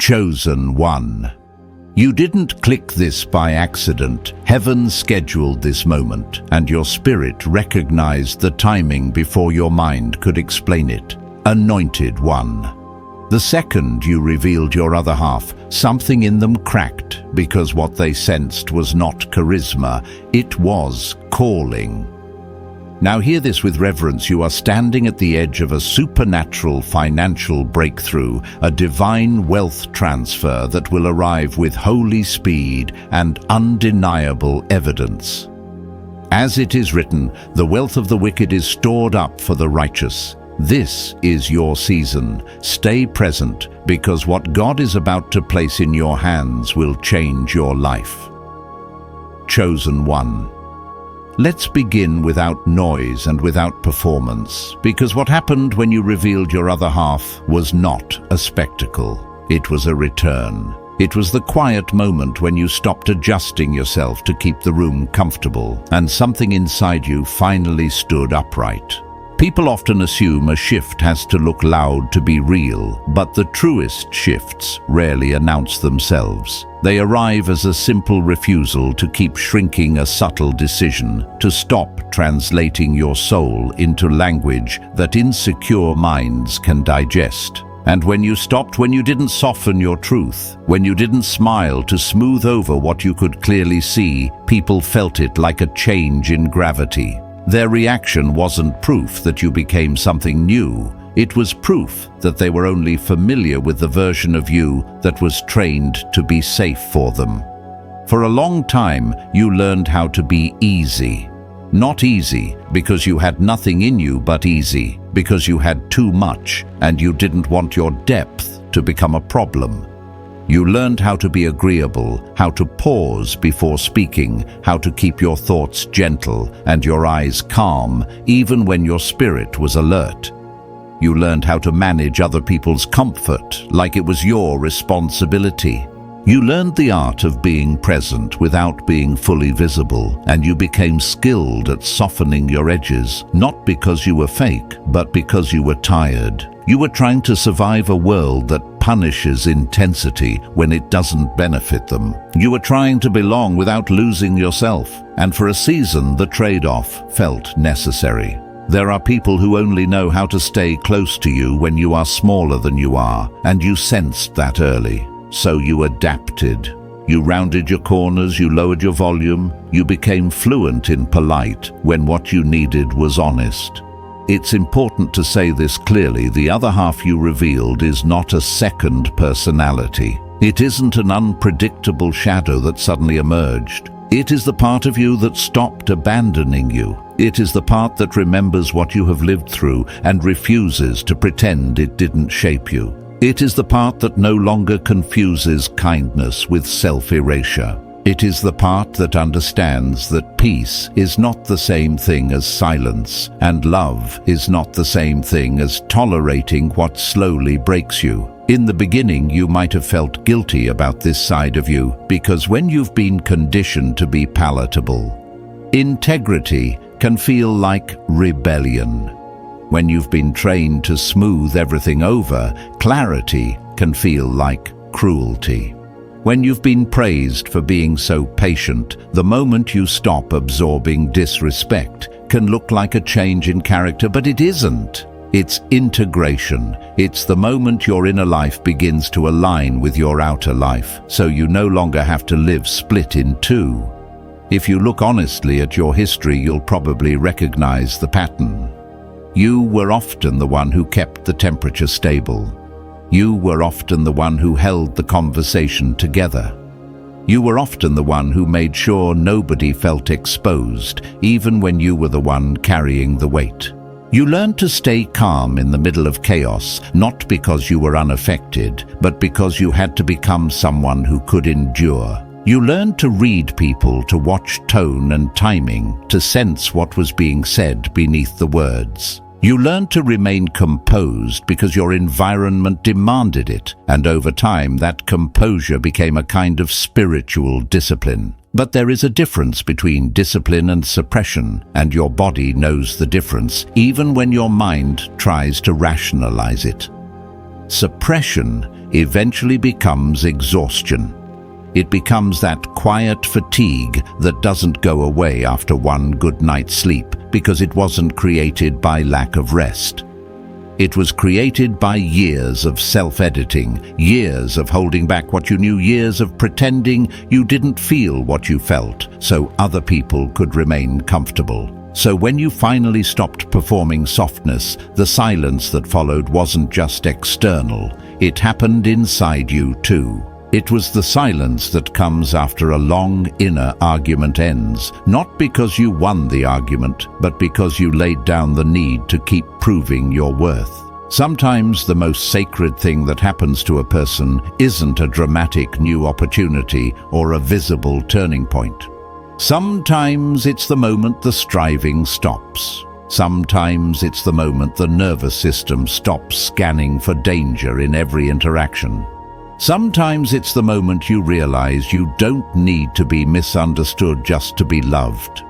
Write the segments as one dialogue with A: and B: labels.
A: Chosen one. You didn't click this by accident. Heaven scheduled this moment, and your spirit recognized the timing before your mind could explain it. Anointed one. The second you revealed your other half, something in them cracked, because what they sensed was not charisma, it was calling. Now hear this with reverence. You are standing at the edge of a supernatural financial breakthrough, a divine wealth transfer that will arrive with holy speed and undeniable evidence. As it is written, the wealth of the wicked is stored up for the righteous. This is your season. Stay present, because what God is about to place in your hands will change your life. Chosen one. Let's begin without noise and without performance, because what happened when you revealed your other half was not a spectacle. It was a return. It was the quiet moment when you stopped adjusting yourself to keep the room comfortable, and something inside you finally stood upright. People often assume a shift has to look loud to be real, but the truest shifts rarely announce themselves. They arrive as a simple refusal to keep shrinking, a subtle decision to stop translating your soul into language that insecure minds can digest. And when you stopped, when you didn't soften your truth, when you didn't smile to smooth over what you could clearly see, people felt it like a change in gravity. Their reaction wasn't proof that you became something new. It was proof that they were only familiar with the version of you that was trained to be safe for them. For a long time, you learned how to be easy. Not easy because you had nothing in you, but easy because you had too much and you didn't want your depth to become a problem. You learned how to be agreeable, how to pause before speaking, how to keep your thoughts gentle and your eyes calm, even when your spirit was alert. You learned how to manage other people's comfort like it was your responsibility. You learned the art of being present without being fully visible, and you became skilled at softening your edges, not because you were fake, but because you were tired. You were trying to survive a world that punishes intensity when it doesn't benefit them. You were trying to belong without losing yourself, and for a season the trade-off felt necessary. There are people who only know how to stay close to you when you are smaller than you are, and you sensed that early. So you adapted. You rounded your corners, you lowered your volume, you became fluent in polite when what you needed was honest. It's important to say this clearly. The other half you revealed is not a second personality. It isn't an unpredictable shadow that suddenly emerged. It is the part of you that stopped abandoning you. It is the part that remembers what you have lived through and refuses to pretend it didn't shape you. It is the part that no longer confuses kindness with self-erasure. It is the part that understands that peace is not the same thing as silence, and love is not the same thing as tolerating what slowly breaks you. In the beginning, you might have felt guilty about this side of you, because when you've been conditioned to be palatable, integrity can feel like rebellion. When you've been trained to smooth everything over, clarity can feel like cruelty. When you've been praised for being so patient, the moment you stop absorbing disrespect can look like a change in character, but it isn't. It's integration. It's the moment your inner life begins to align with your outer life, so you no longer have to live split in two. If you look honestly at your history, you'll probably recognize the pattern. You were often the one who kept the temperature stable. You were often the one who held the conversation together. You were often the one who made sure nobody felt exposed, even when you were the one carrying the weight. You learned to stay calm in the middle of chaos, not because you were unaffected, but because you had to become someone who could endure. You learned to read people, to watch tone and timing, to sense what was being said beneath the words. You learned to remain composed because your environment demanded it, and over time that composure became a kind of spiritual discipline. But there is a difference between discipline and suppression, and your body knows the difference, even when your mind tries to rationalize it. Suppression eventually becomes exhaustion. It becomes that quiet fatigue that doesn't go away after one good night's sleep because it wasn't created by lack of rest. It was created by years of self-editing, years of holding back what you knew, years of pretending you didn't feel what you felt so other people could remain comfortable. So when you finally stopped performing softness, the silence that followed wasn't just external, it happened inside you too. It was the silence that comes after a long inner argument ends, not because you won the argument, but because you laid down the need to keep proving your worth. Sometimes the most sacred thing that happens to a person isn't a dramatic new opportunity or a visible turning point. Sometimes it's the moment the striving stops. Sometimes it's the moment the nervous system stops scanning for danger in every interaction. Sometimes it's the moment you realize you don't need to be misunderstood just to be loved.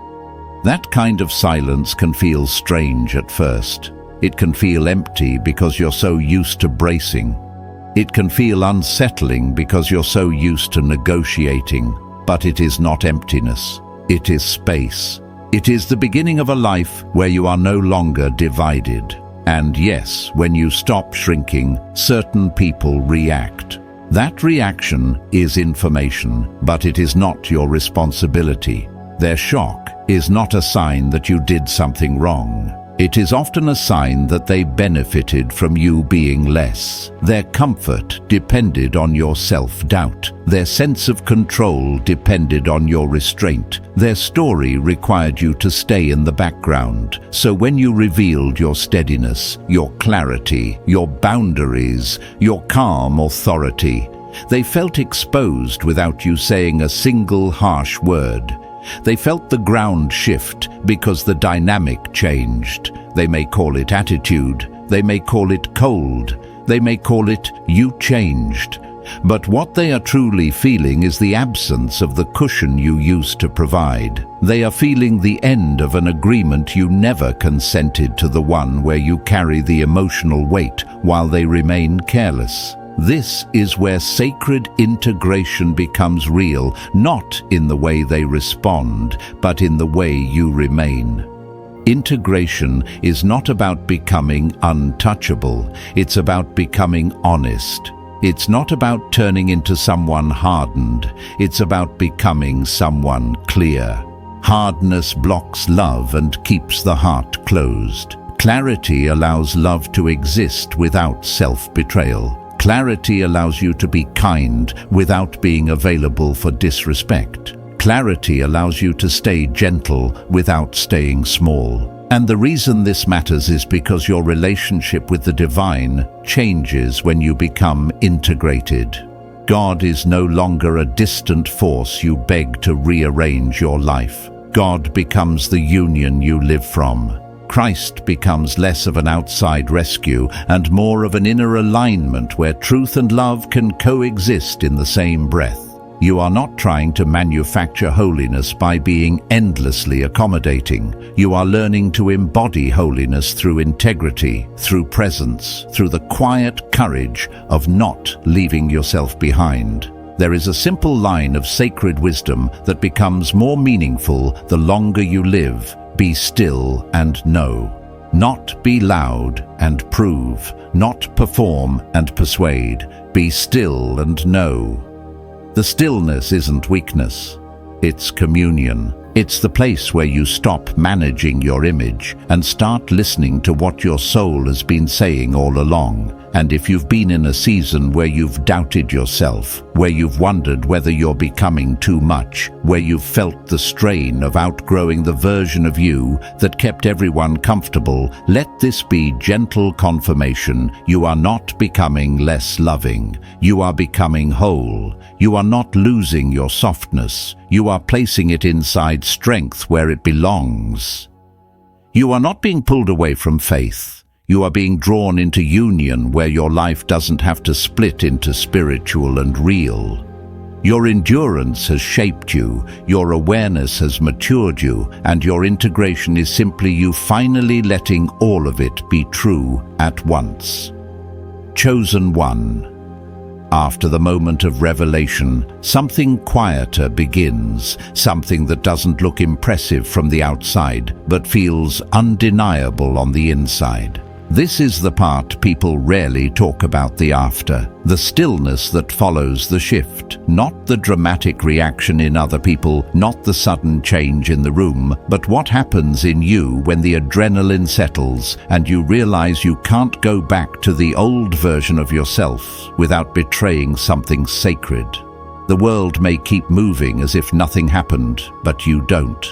A: That kind of silence can feel strange at first. It can feel empty because you're so used to bracing. It can feel unsettling because you're so used to negotiating. But it is not emptiness. It is space. It is the beginning of a life where you are no longer divided. And yes, when you stop shrinking, certain people react. That reaction is information, but it is not your responsibility. Their shock is not a sign that you did something wrong. It is often a sign that they benefited from you being less. Their comfort depended on your self-doubt. Their sense of control depended on your restraint. Their story required you to stay in the background. So when you revealed your steadiness, your clarity, your boundaries, your calm authority, they felt exposed without you saying a single harsh word. They felt the ground shift because the dynamic changed. They may call it attitude, they may call it cold, they may call it you changed. But what they are truly feeling is the absence of the cushion you used to provide. They are feeling the end of an agreement you never consented to, the one where you carry the emotional weight while they remain careless. This is where sacred integration becomes real, not in the way they respond, but in the way you remain. Integration is not about becoming untouchable, it's about becoming honest. It's not about turning into someone hardened, it's about becoming someone clear. Hardness blocks love and keeps the heart closed. Clarity allows love to exist without self-betrayal. Clarity allows you to be kind without being available for disrespect. Clarity allows you to stay gentle without staying small. And the reason this matters is because your relationship with the divine changes when you become integrated. God is no longer a distant force you beg to rearrange your life. God becomes the union you live from. Christ becomes less of an outside rescue and more of an inner alignment where truth and love can coexist in the same breath. You are not trying to manufacture holiness by being endlessly accommodating. You are learning to embody holiness through integrity, through presence, through the quiet courage of not leaving yourself behind. There is a simple line of sacred wisdom that becomes more meaningful the longer you live. Be still and know. Not be loud and prove. Not perform and persuade. Be still and know. The stillness isn't weakness. It's communion. It's the place where you stop managing your image and start listening to what your soul has been saying all along. And if you've been in a season where you've doubted yourself, where you've wondered whether you're becoming too much, where you've felt the strain of outgrowing the version of you that kept everyone comfortable, let this be gentle confirmation. You are not becoming less loving. You are becoming whole. You are not losing your softness. You are placing it inside strength where it belongs. You are not being pulled away from faith. You are being drawn into union where your life doesn't have to split into spiritual and real. Your endurance has shaped you, your awareness has matured you, and your integration is simply you finally letting all of it be true at once. Chosen one. After the moment of revelation, something quieter begins, something that doesn't look impressive from the outside, but feels undeniable on the inside. This is the part people rarely talk about: the after, the stillness that follows the shift. Not the dramatic reaction in other people, not the sudden change in the room, but what happens in you when the adrenaline settles and you realize you can't go back to the old version of yourself without betraying something sacred. The world may keep moving as if nothing happened, but you don't.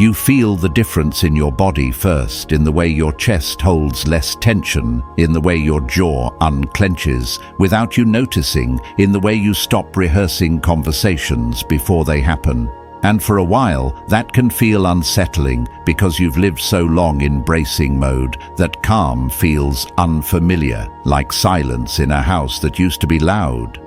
A: You feel the difference in your body first, in the way your chest holds less tension, in the way your jaw unclenches, without you noticing, in the way you stop rehearsing conversations before they happen. And for a while, that can feel unsettling because you've lived so long in bracing mode that calm feels unfamiliar, like silence in a house that used to be loud.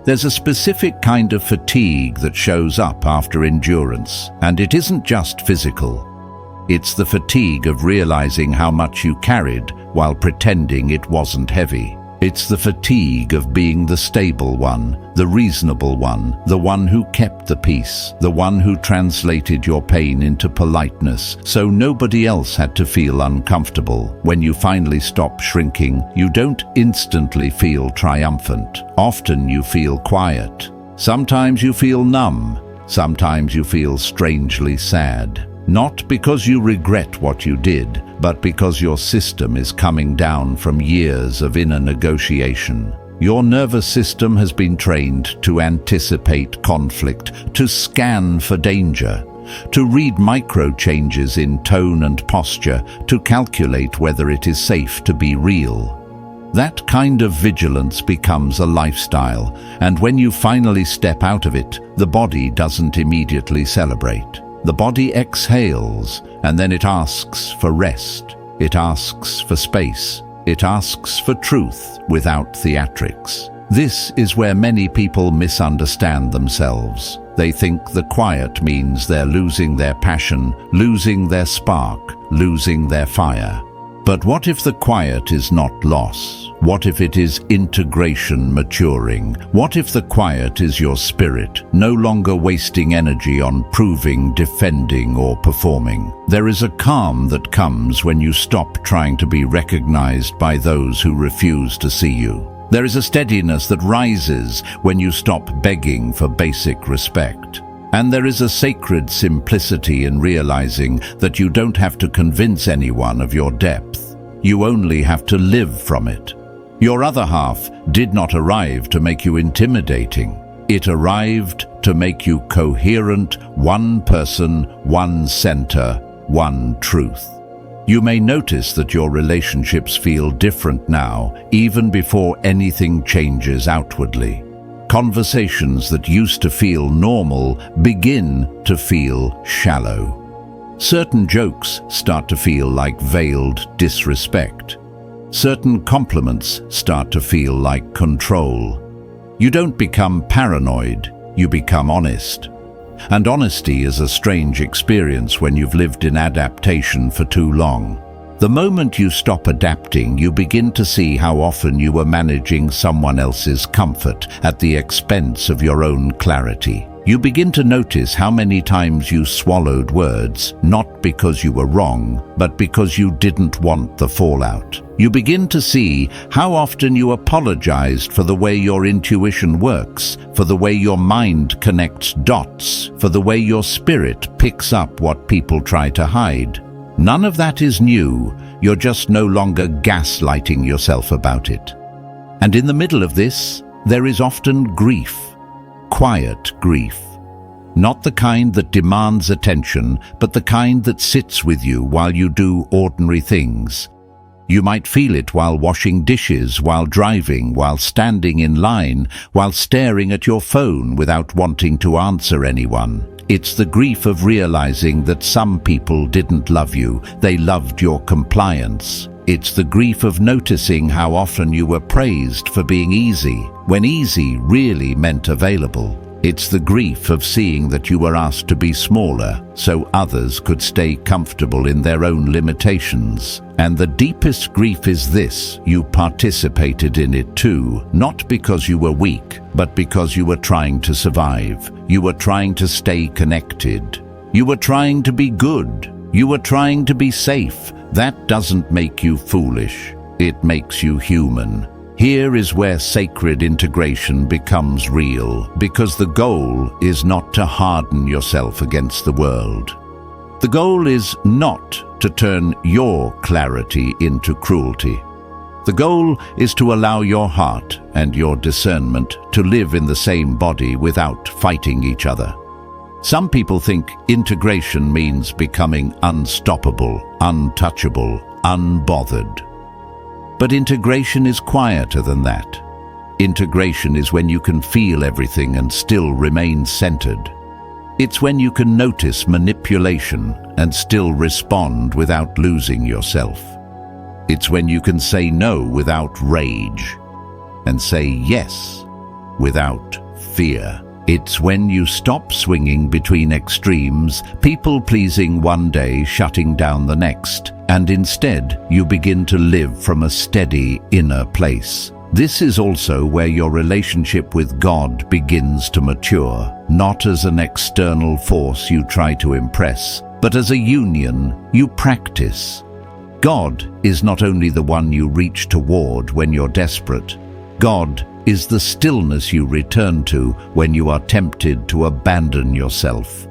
A: There's a specific kind of fatigue that shows up after endurance, and it isn't just physical. It's the fatigue of realizing how much you carried while pretending it wasn't heavy. It's the fatigue of being the stable one, the reasonable one, the one who kept the peace, the one who translated your pain into politeness so nobody else had to feel uncomfortable. When you finally stop shrinking, you don't instantly feel triumphant. Often you feel quiet. Sometimes you feel numb. Sometimes you feel strangely sad. Not because you regret what you did, but because your system is coming down from years of inner negotiation. Your nervous system has been trained to anticipate conflict, to scan for danger, to read micro changes in tone and posture, to calculate whether it is safe to be real. That kind of vigilance becomes a lifestyle, and when you finally step out of it, the body doesn't immediately celebrate. The body exhales, and then it asks for rest. It asks for space. It asks for truth without theatrics. This is where many people misunderstand themselves. They think the quiet means they're losing their passion, losing their spark, losing their fire. But what if the quiet is not loss? What if it is integration maturing? What if the quiet is your spirit, no longer wasting energy on proving, defending, or performing? There is a calm that comes when you stop trying to be recognized by those who refuse to see you. There is a steadiness that rises when you stop begging for basic respect. And there is a sacred simplicity in realizing that you don't have to convince anyone of your depth. You only have to live from it. Your other half did not arrive to make you intimidating. It arrived to make you coherent, one person, one center, one truth. You may notice that your relationships feel different now, even before anything changes outwardly. Conversations that used to feel normal begin to feel shallow. Certain jokes start to feel like veiled disrespect. Certain compliments start to feel like control. You don't become paranoid, you become honest. And honesty is a strange experience when you've lived in adaptation for too long. The moment you stop adapting, you begin to see how often you were managing someone else's comfort at the expense of your own clarity. You begin to notice how many times you swallowed words, not because you were wrong, but because you didn't want the fallout. You begin to see how often you apologized for the way your intuition works, for the way your mind connects dots, for the way your spirit picks up what people try to hide. None of that is new, you're just no longer gaslighting yourself about it. And in the middle of this, there is often grief. Quiet grief. Not the kind that demands attention, but the kind that sits with you while you do ordinary things. You might feel it while washing dishes, while driving, while standing in line, while staring at your phone without wanting to answer anyone. It's the grief of realizing that some people didn't love you, they loved your compliance. It's the grief of noticing how often you were praised for being easy, when easy really meant available. It's the grief of seeing that you were asked to be smaller so others could stay comfortable in their own limitations. And the deepest grief is this: you participated in it too, not because you were weak, but because you were trying to survive. You were trying to stay connected. You were trying to be good. You were trying to be safe. That doesn't make you foolish. It makes you human. Here is where sacred integration becomes real, because the goal is not to harden yourself against the world. The goal is not to turn your clarity into cruelty. The goal is to allow your heart and your discernment to live in the same body without fighting each other. Some people think integration means becoming unstoppable, untouchable, unbothered. But integration is quieter than that. Integration is when you can feel everything and still remain centered. It's when you can notice manipulation and still respond without losing yourself. It's when you can say no without rage and say yes without fear. It's when you stop swinging between extremes, people-pleasing one day, shutting down the next, and instead you begin to live from a steady inner place. This is also where your relationship with God begins to mature, not as an external force you try to impress, but as a union you practice. God is not only the one you reach toward when you're desperate. God is the stillness you return to when you are tempted to abandon yourself.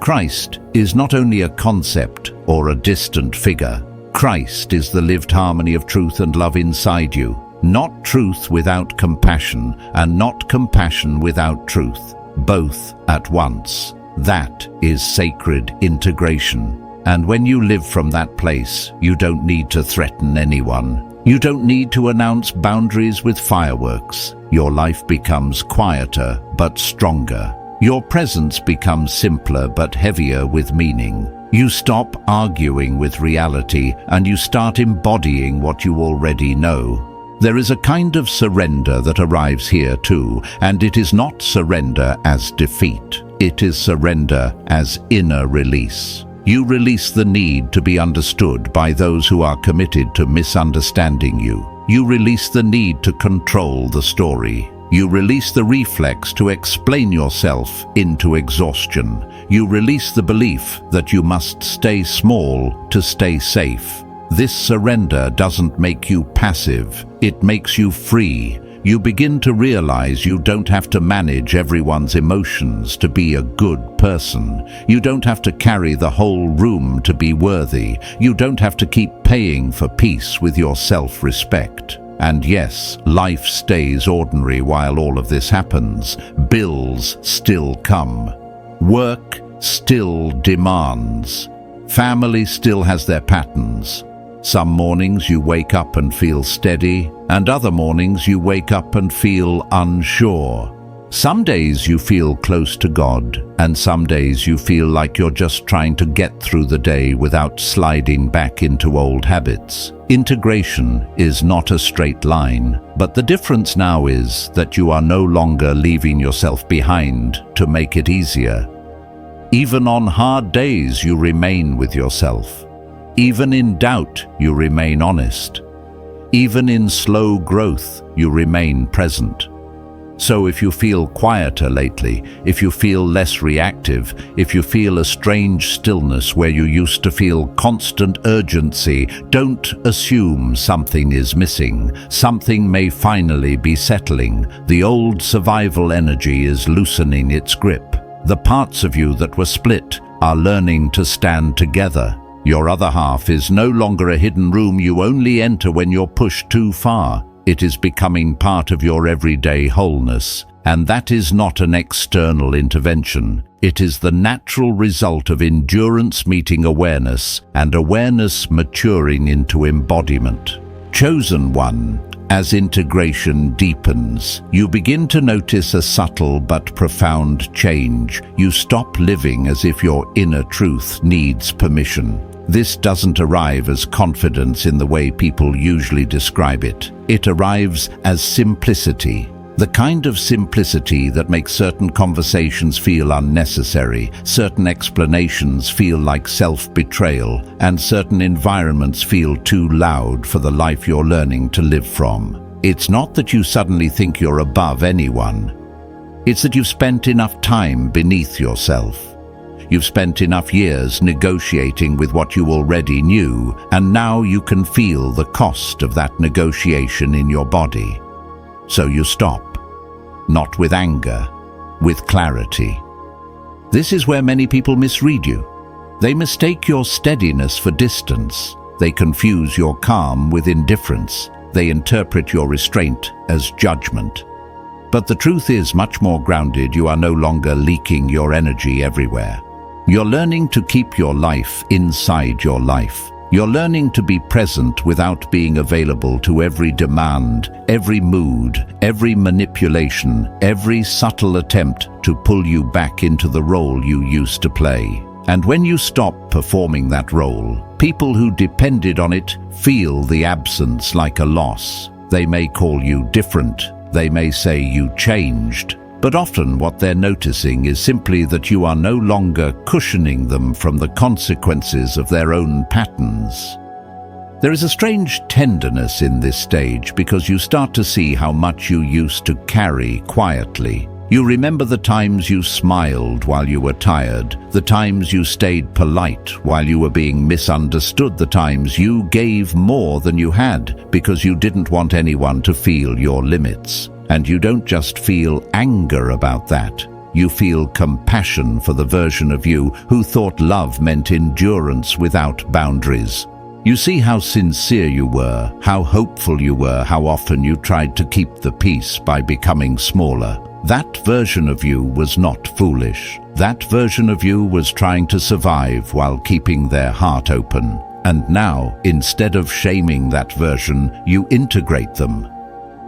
A: Christ is not only a concept or a distant figure. Christ is the lived harmony of truth and love inside you. Not truth without compassion, and not compassion without truth. Both at once. That is sacred integration. And when you live from that place, you don't need to threaten anyone. You don't need to announce boundaries with fireworks. Your life becomes quieter but stronger. Your presence becomes simpler but heavier with meaning. You stop arguing with reality and you start embodying what you already know. There is a kind of surrender that arrives here too, and it is not surrender as defeat. It is surrender as inner release. You release the need to be understood by those who are committed to misunderstanding you. You release the need to control the story. You release the reflex to explain yourself into exhaustion. You release the belief that you must stay small to stay safe. This surrender doesn't make you passive, it makes you free. You begin to realize you don't have to manage everyone's emotions to be a good person. You don't have to carry the whole room to be worthy. You don't have to keep paying for peace with your self-respect. And yes, life stays ordinary while all of this happens. Bills still come. Work still demands. Family still has their patterns. Some mornings you wake up and feel steady, and other mornings you wake up and feel unsure. Some days you feel close to God, and some days you feel like you're just trying to get through the day without sliding back into old habits. Integration is not a straight line, but the difference now is that you are no longer leaving yourself behind to make it easier. Even on hard days you remain with yourself. Even in doubt, you remain honest. Even in slow growth, you remain present. So if you feel quieter lately, if you feel less reactive, if you feel a strange stillness where you used to feel constant urgency, don't assume something is missing. Something may finally be settling. The old survival energy is loosening its grip. The parts of you that were split are learning to stand together. Your other half is no longer a hidden room you only enter when you're pushed too far. It is becoming part of your everyday wholeness, and that is not an external intervention. It is the natural result of endurance meeting awareness, and awareness maturing into embodiment. Chosen one, as integration deepens, you begin to notice a subtle but profound change. You stop living as if your inner truth needs permission. This doesn't arrive as confidence in the way people usually describe it. It arrives as simplicity. The kind of simplicity that makes certain conversations feel unnecessary, certain explanations feel like self-betrayal, and certain environments feel too loud for the life you're learning to live from. It's not that you suddenly think you're above anyone. It's that you've spent enough time beneath yourself. You've spent enough years negotiating with what you already knew, and now you can feel the cost of that negotiation in your body. So you stop. Not with anger, with clarity. This is where many people misread you. They mistake your steadiness for distance. They confuse your calm with indifference. They interpret your restraint as judgment. But the truth is much more grounded. You are no longer leaking your energy everywhere. You're learning to keep your life inside your life. You're learning to be present without being available to every demand, every mood, every manipulation, every subtle attempt to pull you back into the role you used to play. And when you stop performing that role, people who depended on it feel the absence like a loss. They may call you different. They may say you changed. But often what they're noticing is simply that you are no longer cushioning them from the consequences of their own patterns. There is a strange tenderness in this stage because you start to see how much you used to carry quietly. You remember the times you smiled while you were tired, the times you stayed polite while you were being misunderstood, the times you gave more than you had because you didn't want anyone to feel your limits. And you don't just feel anger about that. You feel compassion for the version of you who thought love meant endurance without boundaries. You see how sincere you were, how hopeful you were, how often you tried to keep the peace by becoming smaller. That version of you was not foolish. That version of you was trying to survive while keeping their heart open. And now, instead of shaming that version, you integrate them.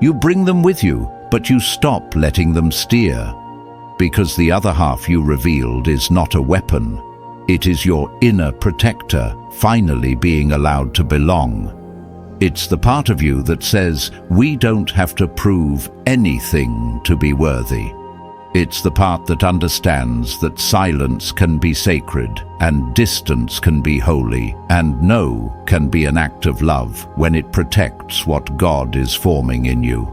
A: You bring them with you, but you stop letting them steer. Because the other half you revealed is not a weapon. It is your inner protector, finally being allowed to belong. It's the part of you that says, we don't have to prove anything to be worthy. It's the part that understands that silence can be sacred, and distance can be holy, and no can be an act of love when it protects what God is forming in you.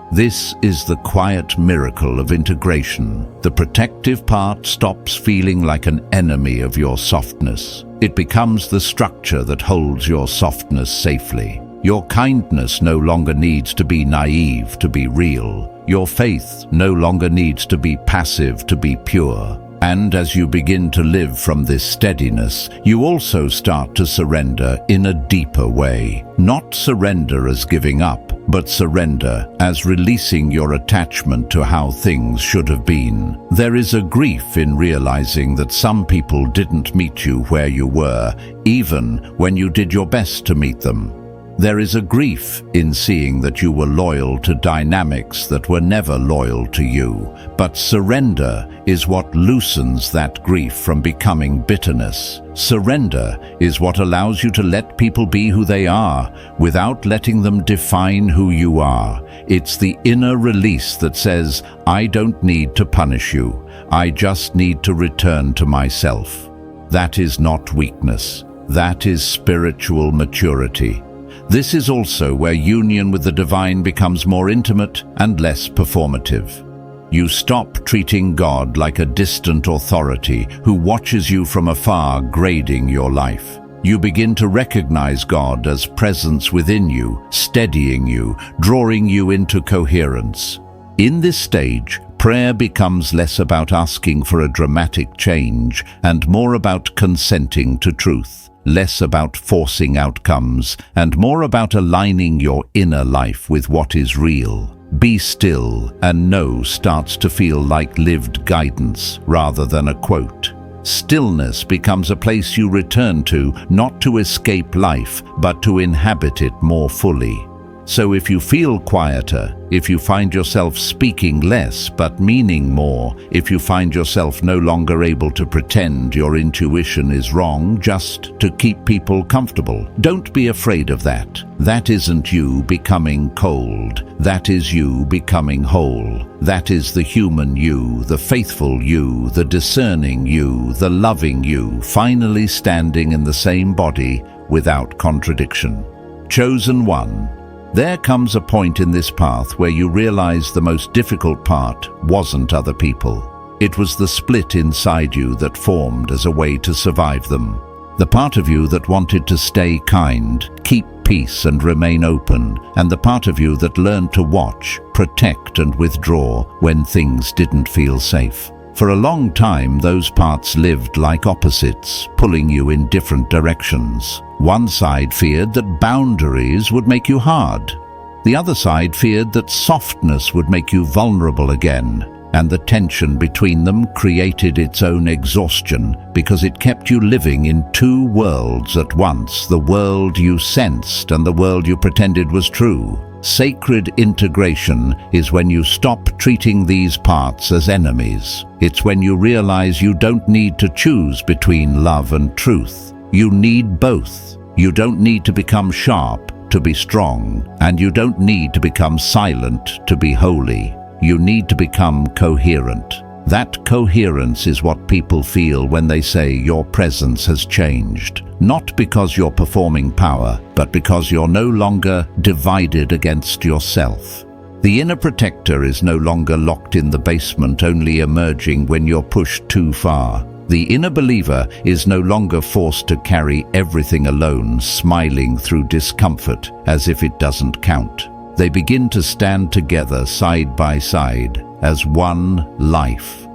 A: This is the quiet miracle of integration. The protective part stops feeling like an enemy of your softness. It becomes the structure that holds your softness safely. Your kindness no longer needs to be naive to be real. Your faith no longer needs to be passive to be pure. And as you begin to live from this steadiness, you also start to surrender in a deeper way. Not surrender as giving up, but surrender as releasing your attachment to how things should have been. There is a grief in realizing that some people didn't meet you where you were, even when you did your best to meet them. There is a grief in seeing that you were loyal to dynamics that were never loyal to you, but surrender is what loosens that grief from becoming bitterness. Surrender is what allows you to let people be who they are without letting them define who you are. It's the inner release that says, I don't need to punish you. I just need to return to myself. That is not weakness. That is spiritual maturity. This is also where union with the divine becomes more intimate and less performative. You stop treating God like a distant authority who watches you from afar grading your life. You begin to recognize God as presence within you, steadying you, drawing you into coherence. In this stage, prayer becomes less about asking for a dramatic change and more about consenting to truth. Less about forcing outcomes, and more about aligning your inner life with what is real. Be still and know starts to feel like lived guidance rather than a quote. Stillness becomes a place you return to, not to escape life, but to inhabit it more fully. So if you feel quieter, if you find yourself speaking less but meaning more, if you find yourself no longer able to pretend your intuition is wrong just to keep people comfortable, don't be afraid of that. That isn't you becoming cold. That is you becoming whole. That is the human you, the faithful you, the discerning you, the loving you, finally standing in the same body without contradiction. Chosen one. There comes a point in this path where you realize the most difficult part wasn't other people. It was the split inside you that formed as a way to survive them. The part of you that wanted to stay kind, keep peace and remain open, and the part of you that learned to watch, protect and withdraw when things didn't feel safe. For a long time, those parts lived like opposites, pulling you in different directions. One side feared that boundaries would make you hard. The other side feared that softness would make you vulnerable again. And the tension between them created its own exhaustion because it kept you living in two worlds at once, the world you sensed and the world you pretended was true. Sacred integration is when you stop treating these parts as enemies. It's when you realize you don't need to choose between love and truth. You need both. You don't need to become sharp to be strong, and you don't need to become silent to be holy. You need to become coherent. That coherence is what people feel when they say your presence has changed. Not because you're performing power, but because you're no longer divided against yourself. The inner protector is no longer locked in the basement, only emerging when you're pushed too far. The inner believer is no longer forced to carry everything alone, smiling through discomfort as if it doesn't count. They begin to stand together side by side as one life.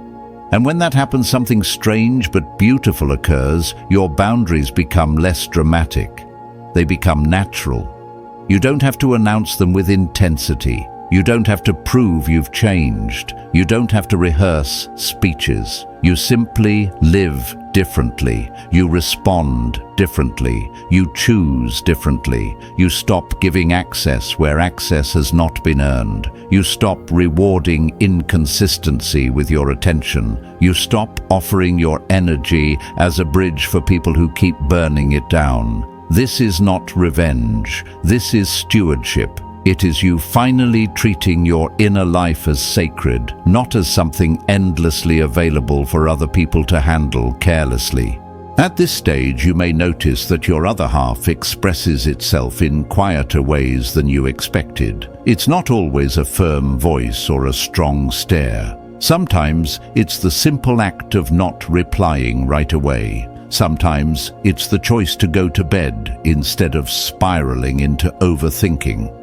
A: And when that happens, something strange but beautiful occurs. Your boundaries become less dramatic. They become natural. You don't have to announce them with intensity. You don't have to prove you've changed. You don't have to rehearse speeches. You simply live differently. You respond differently. You choose differently. You stop giving access where access has not been earned. You stop rewarding inconsistency with your attention. You stop offering your energy as a bridge for people who keep burning it down. This is not revenge. This is stewardship. It is you finally treating your inner life as sacred, not as something endlessly available for other people to handle carelessly. At this stage, you may notice that your other half expresses itself in quieter ways than you expected. It's not always a firm voice or a strong stare. Sometimes it's the simple act of not replying right away. Sometimes it's the choice to go to bed instead of spiraling into overthinking.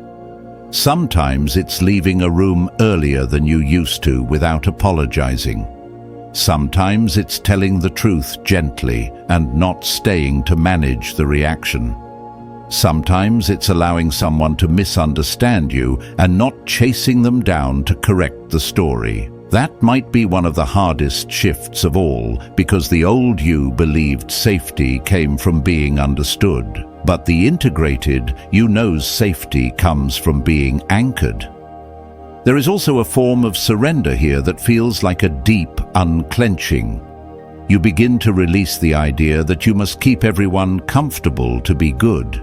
A: Sometimes it's leaving a room earlier than you used to without apologizing. Sometimes it's telling the truth gently and not staying to manage the reaction. Sometimes it's allowing someone to misunderstand you and not chasing them down to correct the story. That might be one of the hardest shifts of all, because the old you believed safety came from being understood. But the integrated you knows safety comes from being anchored. There is also a form of surrender here that feels like a deep unclenching. You begin to release the idea that you must keep everyone comfortable to be good.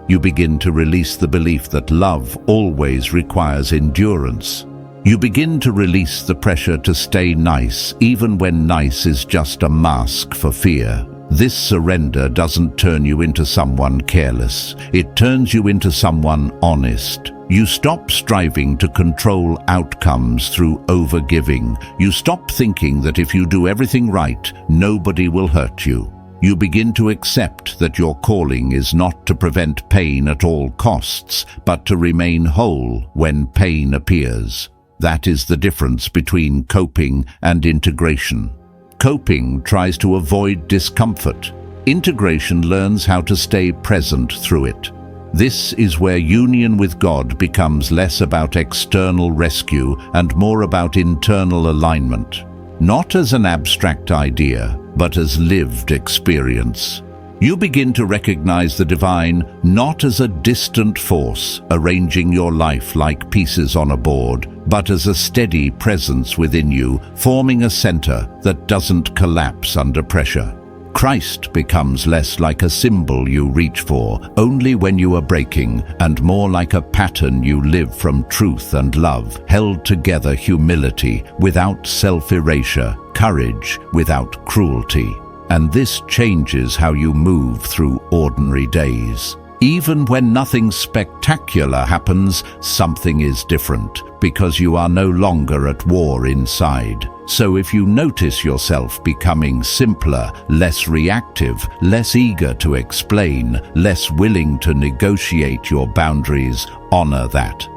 A: You begin to release the belief that love always requires endurance. You begin to release the pressure to stay nice, even when nice is just a mask for fear. This surrender doesn't turn you into someone careless. It turns you into someone honest. You stop striving to control outcomes through overgiving. You stop thinking that if you do everything right, nobody will hurt you. You begin to accept that your calling is not to prevent pain at all costs, but to remain whole when pain appears. That is the difference between coping and integration. Coping tries to avoid discomfort. Integration learns how to stay present through it. This is where union with God becomes less about external rescue and more about internal alignment. Not as an abstract idea, but as lived experience. You begin to recognize the divine not as a distant force arranging your life like pieces on a board, but as a steady presence within you, forming a center that doesn't collapse under pressure. Christ becomes less like a symbol you reach for only when you are breaking, and more like a pattern you live from truth and love, held together humility without self-erasure, courage without cruelty. And this changes how you move through ordinary days. Even when nothing spectacular happens, something is different, because you are no longer at war inside. So if you notice yourself becoming simpler, less reactive, less eager to explain, less willing to negotiate your boundaries, honor that.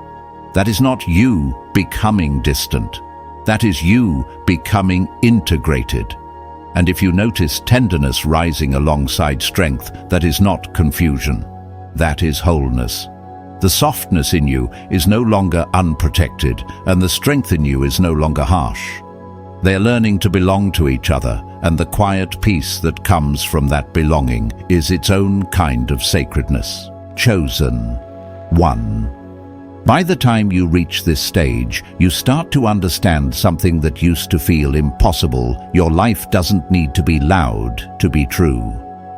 A: That is not you becoming distant. That is you becoming integrated. And if you notice tenderness rising alongside strength, that is not confusion. That is wholeness. The softness in you is no longer unprotected, and the strength in you is no longer harsh. They are learning to belong to each other, and the quiet peace that comes from that belonging is its own kind of sacredness. Chosen one. By the time you reach this stage, you start to understand something that used to feel impossible. Your life doesn't need to be loud to be true.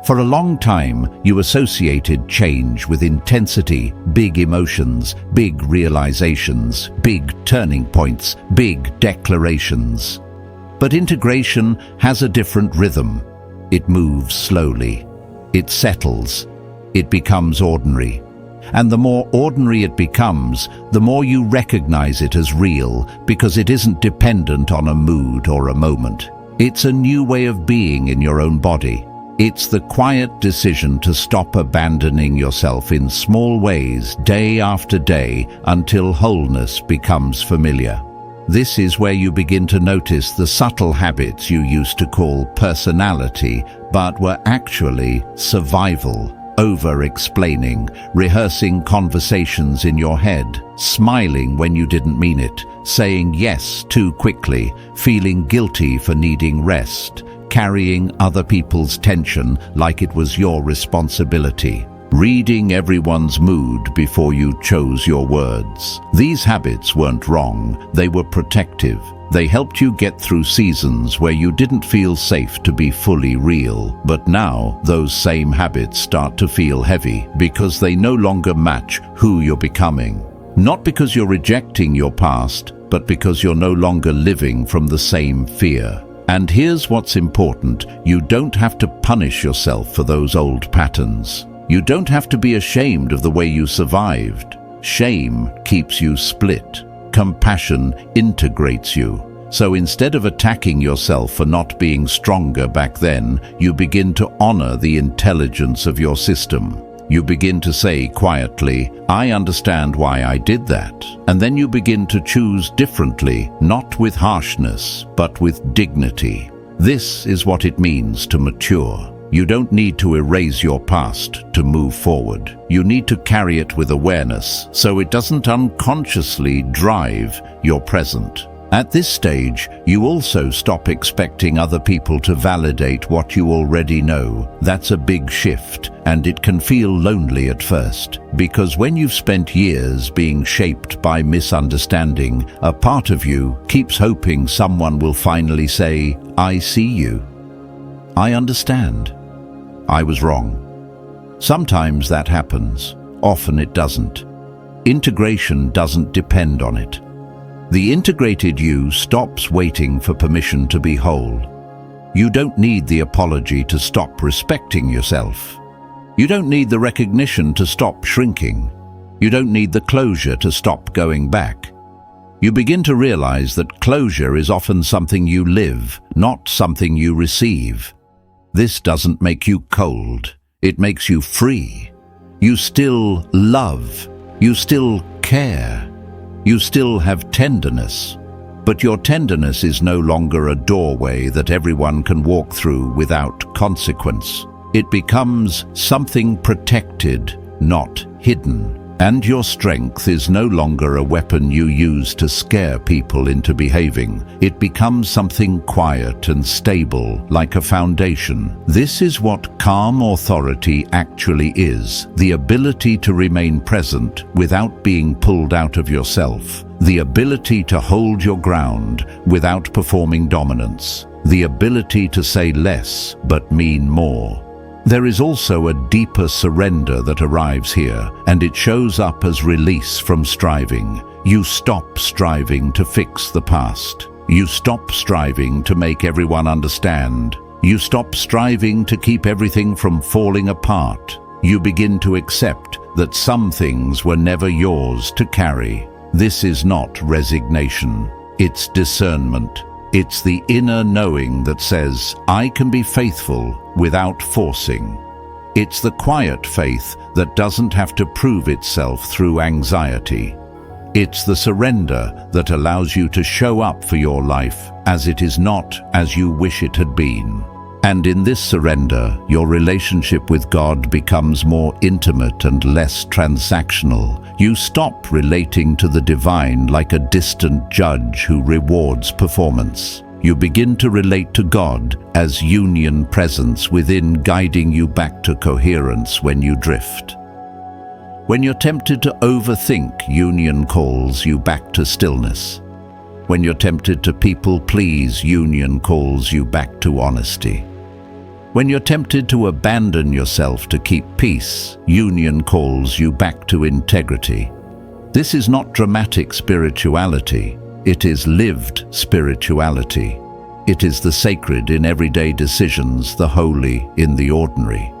A: For a long time, you associated change with intensity, big emotions, big realizations, big turning points, big declarations. But integration has a different rhythm. It moves slowly. It settles. It becomes ordinary. And the more ordinary it becomes, the more you recognize it as real, because it isn't dependent on a mood or a moment. It's a new way of being in your own body. It's the quiet decision to stop abandoning yourself in small ways day after day until wholeness becomes familiar. This is where you begin to notice the subtle habits you used to call personality, but were actually survival. Over-explaining, rehearsing conversations in your head, smiling when you didn't mean it, saying yes too quickly, feeling guilty for needing rest, carrying other people's tension like it was your responsibility, reading everyone's mood before you chose your words. These habits weren't wrong, they were protective. They helped you get through seasons where you didn't feel safe to be fully real. But now, those same habits start to feel heavy because they no longer match who you're becoming. Not because you're rejecting your past, but because you're no longer living from the same fear. And here's what's important: you don't have to punish yourself for those old patterns. You don't have to be ashamed of the way you survived. Shame keeps you split. Compassion integrates you. So instead of attacking yourself for not being stronger back then, you begin to honor the intelligence of your system. You begin to say quietly, I understand why I did that. And then you begin to choose differently, not with harshness, but with dignity. This is what it means to mature. You don't need to erase your past to move forward. You need to carry it with awareness so it doesn't unconsciously drive your present. At this stage, you also stop expecting other people to validate what you already know. That's a big shift, and it can feel lonely at first, because when you've spent years being shaped by misunderstanding, a part of you keeps hoping someone will finally say, I see you. I understand. I was wrong. Sometimes that happens. Often it doesn't. Integration doesn't depend on it. The integrated you stops waiting for permission to be whole. You don't need the apology to stop respecting yourself. You don't need the recognition to stop shrinking. You don't need the closure to stop going back. You begin to realize that closure is often something you live, not something you receive. This doesn't make you cold. It makes you free. You still love. You still care. You still have tenderness. But your tenderness is no longer a doorway that everyone can walk through without consequence. It becomes something protected, not hidden. And your strength is no longer a weapon you use to scare people into behaving. It becomes something quiet and stable, like a foundation. This is what calm authority actually is: the ability to remain present without being pulled out of yourself, the ability to hold your ground without performing dominance, the ability to say less but mean more. There is also a deeper surrender that arrives here, and it shows up as release from striving. You stop striving to fix the past. You stop striving to make everyone understand. You stop striving to keep everything from falling apart. You begin to accept that some things were never yours to carry. This is not resignation. It's discernment. It's the inner knowing that says, I can be faithful without forcing. It's the quiet faith that doesn't have to prove itself through anxiety. It's the surrender that allows you to show up for your life as it is not as you wish it had been. And in this surrender, your relationship with God becomes more intimate and less transactional. You stop relating to the divine like a distant judge who rewards performance. You begin to relate to God as union presence within, guiding you back to coherence when you drift. When you're tempted to overthink, union calls you back to stillness. When you're tempted to people please, union calls you back to honesty. When you're tempted to abandon yourself to keep peace, union calls you back to integrity. This is not dramatic spirituality, it is lived spirituality. It is the sacred in everyday decisions, the holy in the ordinary.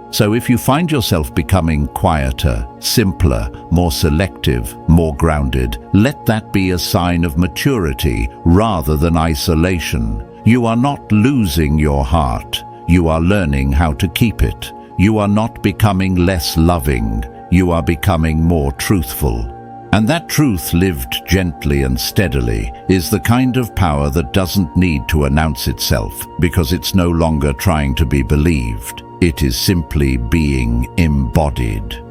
A: So if you find yourself becoming quieter, simpler, more selective, more grounded, let that be a sign of maturity rather than isolation. You are not losing your heart. You are learning how to keep it. You are not becoming less loving. You are becoming more truthful. And that truth, lived gently and steadily, is the kind of power that doesn't need to announce itself, because it's no longer trying to be believed. It is simply being embodied.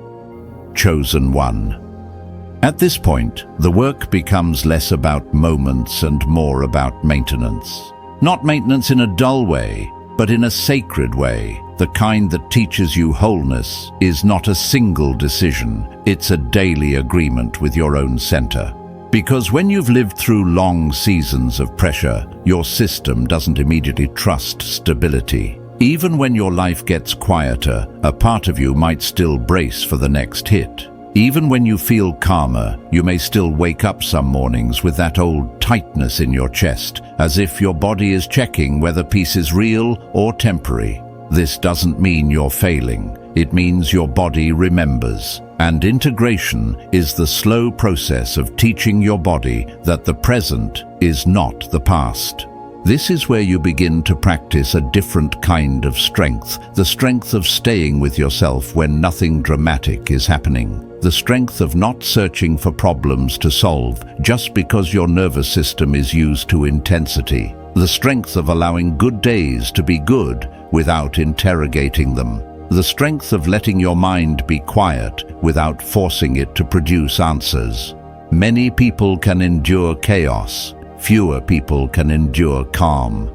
A: Chosen one. At this point, the work becomes less about moments and more about maintenance. Not maintenance in a dull way, but in a sacred way, the kind that teaches you wholeness is not a single decision, it's a daily agreement with your own center. Because when you've lived through long seasons of pressure, your system doesn't immediately trust stability. Even when your life gets quieter, a part of you might still brace for the next hit. Even when you feel calmer, you may still wake up some mornings with that old tightness in your chest, as if your body is checking whether peace is real or temporary. This doesn't mean you're failing. It means your body remembers. And integration is the slow process of teaching your body that the present is not the past. This is where you begin to practice a different kind of strength, the strength of staying with yourself when nothing dramatic is happening, the strength of not searching for problems to solve just because your nervous system is used to intensity, the strength of allowing good days to be good without interrogating them, the strength of letting your mind be quiet without forcing it to produce answers. Many people can endure chaos. Fewer people can endure calm.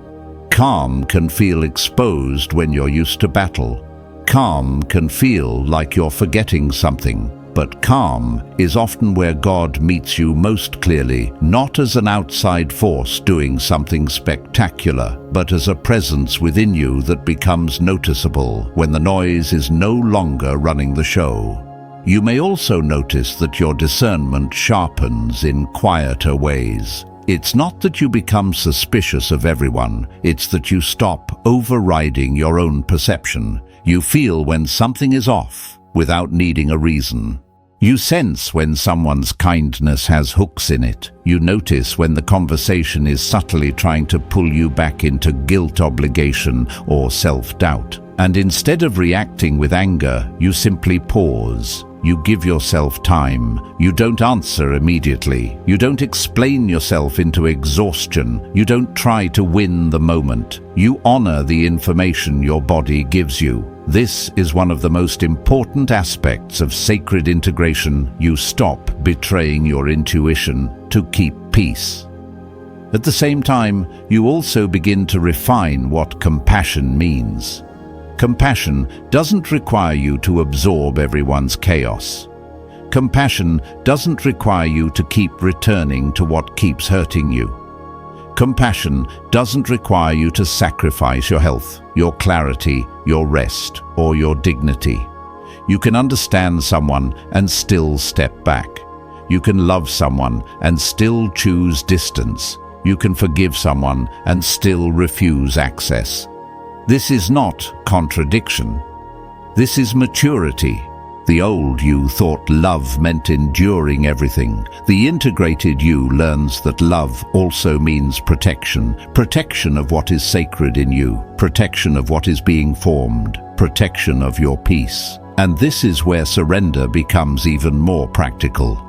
A: Calm can feel exposed when you're used to battle. Calm can feel like you're forgetting something. But calm is often where God meets you most clearly, not as an outside force doing something spectacular, but as a presence within you that becomes noticeable when the noise is no longer running the show. You may also notice that your discernment sharpens in quieter ways. It's not that you become suspicious of everyone, it's that you stop overriding your own perception. You feel when something is off without needing a reason. You sense when someone's kindness has hooks in it. You notice when the conversation is subtly trying to pull you back into guilt, obligation, or self-doubt. And instead of reacting with anger, you simply pause. You give yourself time. You don't answer immediately. You don't explain yourself into exhaustion. You don't try to win the moment. You honor the information your body gives you. This is one of the most important aspects of sacred integration. You stop betraying your intuition to keep peace. At the same time, you also begin to refine what compassion means. Compassion doesn't require you to absorb everyone's chaos. Compassion doesn't require you to keep returning to what keeps hurting you. Compassion doesn't require you to sacrifice your health, your clarity, your rest, or your dignity. You can understand someone and still step back. You can love someone and still choose distance. You can forgive someone and still refuse access. This is not contradiction. This is maturity. The old you thought love meant enduring everything. The integrated you learns that love also means protection. Protection of what is sacred in you. Protection of what is being formed. Protection of your peace. And this is where surrender becomes even more practical.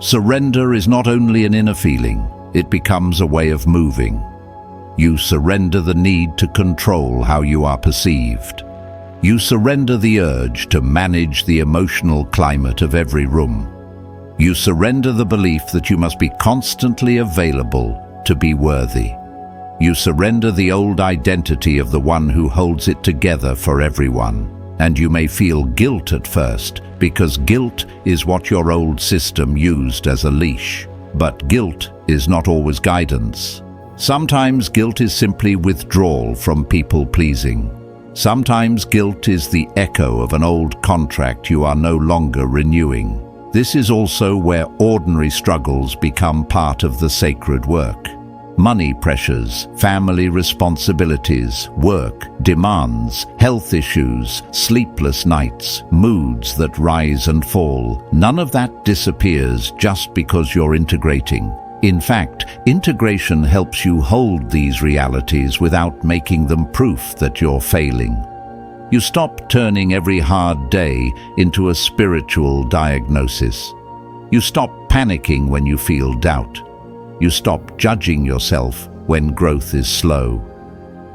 A: Surrender is not only an inner feeling, it becomes a way of moving. You surrender the need to control how you are perceived. You surrender the urge to manage the emotional climate of every room. You surrender the belief that you must be constantly available to be worthy. You surrender the old identity of the one who holds it together for everyone. And you may feel guilt at first, because guilt is what your old system used as a leash. But guilt is not always guidance. Sometimes guilt is simply withdrawal from people-pleasing. Sometimes guilt is the echo of an old contract you are no longer renewing. This is also where ordinary struggles become part of the sacred work. Money pressures, family responsibilities, work, demands, health issues, sleepless nights, moods that rise and fall. None of that disappears just because you're integrating. In fact, integration helps you hold these realities without making them proof that you're failing. You stop turning every hard day into a spiritual diagnosis. You stop panicking when you feel doubt. You stop judging yourself when growth is slow.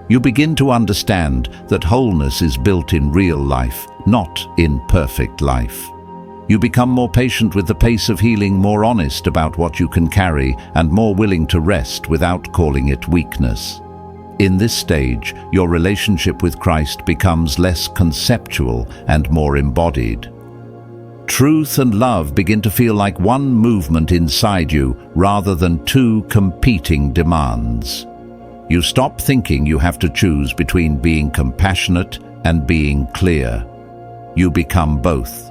A: You begin to understand that wholeness is built in real life, not in perfect life. You become more patient with the pace of healing, more honest about what you can carry, and more willing to rest without calling it weakness. In this stage, your relationship with Christ becomes less conceptual and more embodied. Truth and love begin to feel like one movement inside you rather than two competing demands. You stop thinking you have to choose between being compassionate and being clear. You become both.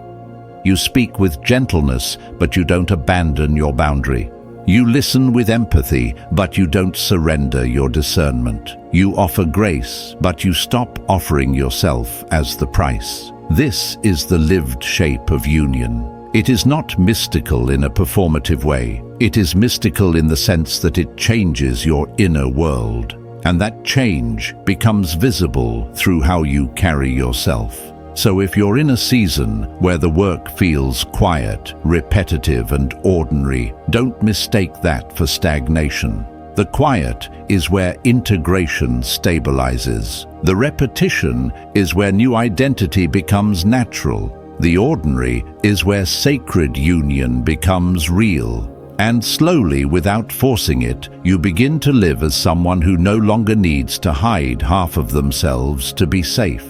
A: You speak with gentleness, but you don't abandon your boundary. You listen with empathy, but you don't surrender your discernment. You offer grace, but you stop offering yourself as the price. This is the lived shape of union. It is not mystical in a performative way. It is mystical in the sense that it changes your inner world, and that change becomes visible through how you carry yourself. So if you're in a season where the work feels quiet, repetitive, and ordinary, don't mistake that for stagnation. The quiet is where integration stabilizes. The repetition is where new identity becomes natural. The ordinary is where sacred union becomes real. And slowly, without forcing it, you begin to live as someone who no longer needs to hide half of themselves to be safe.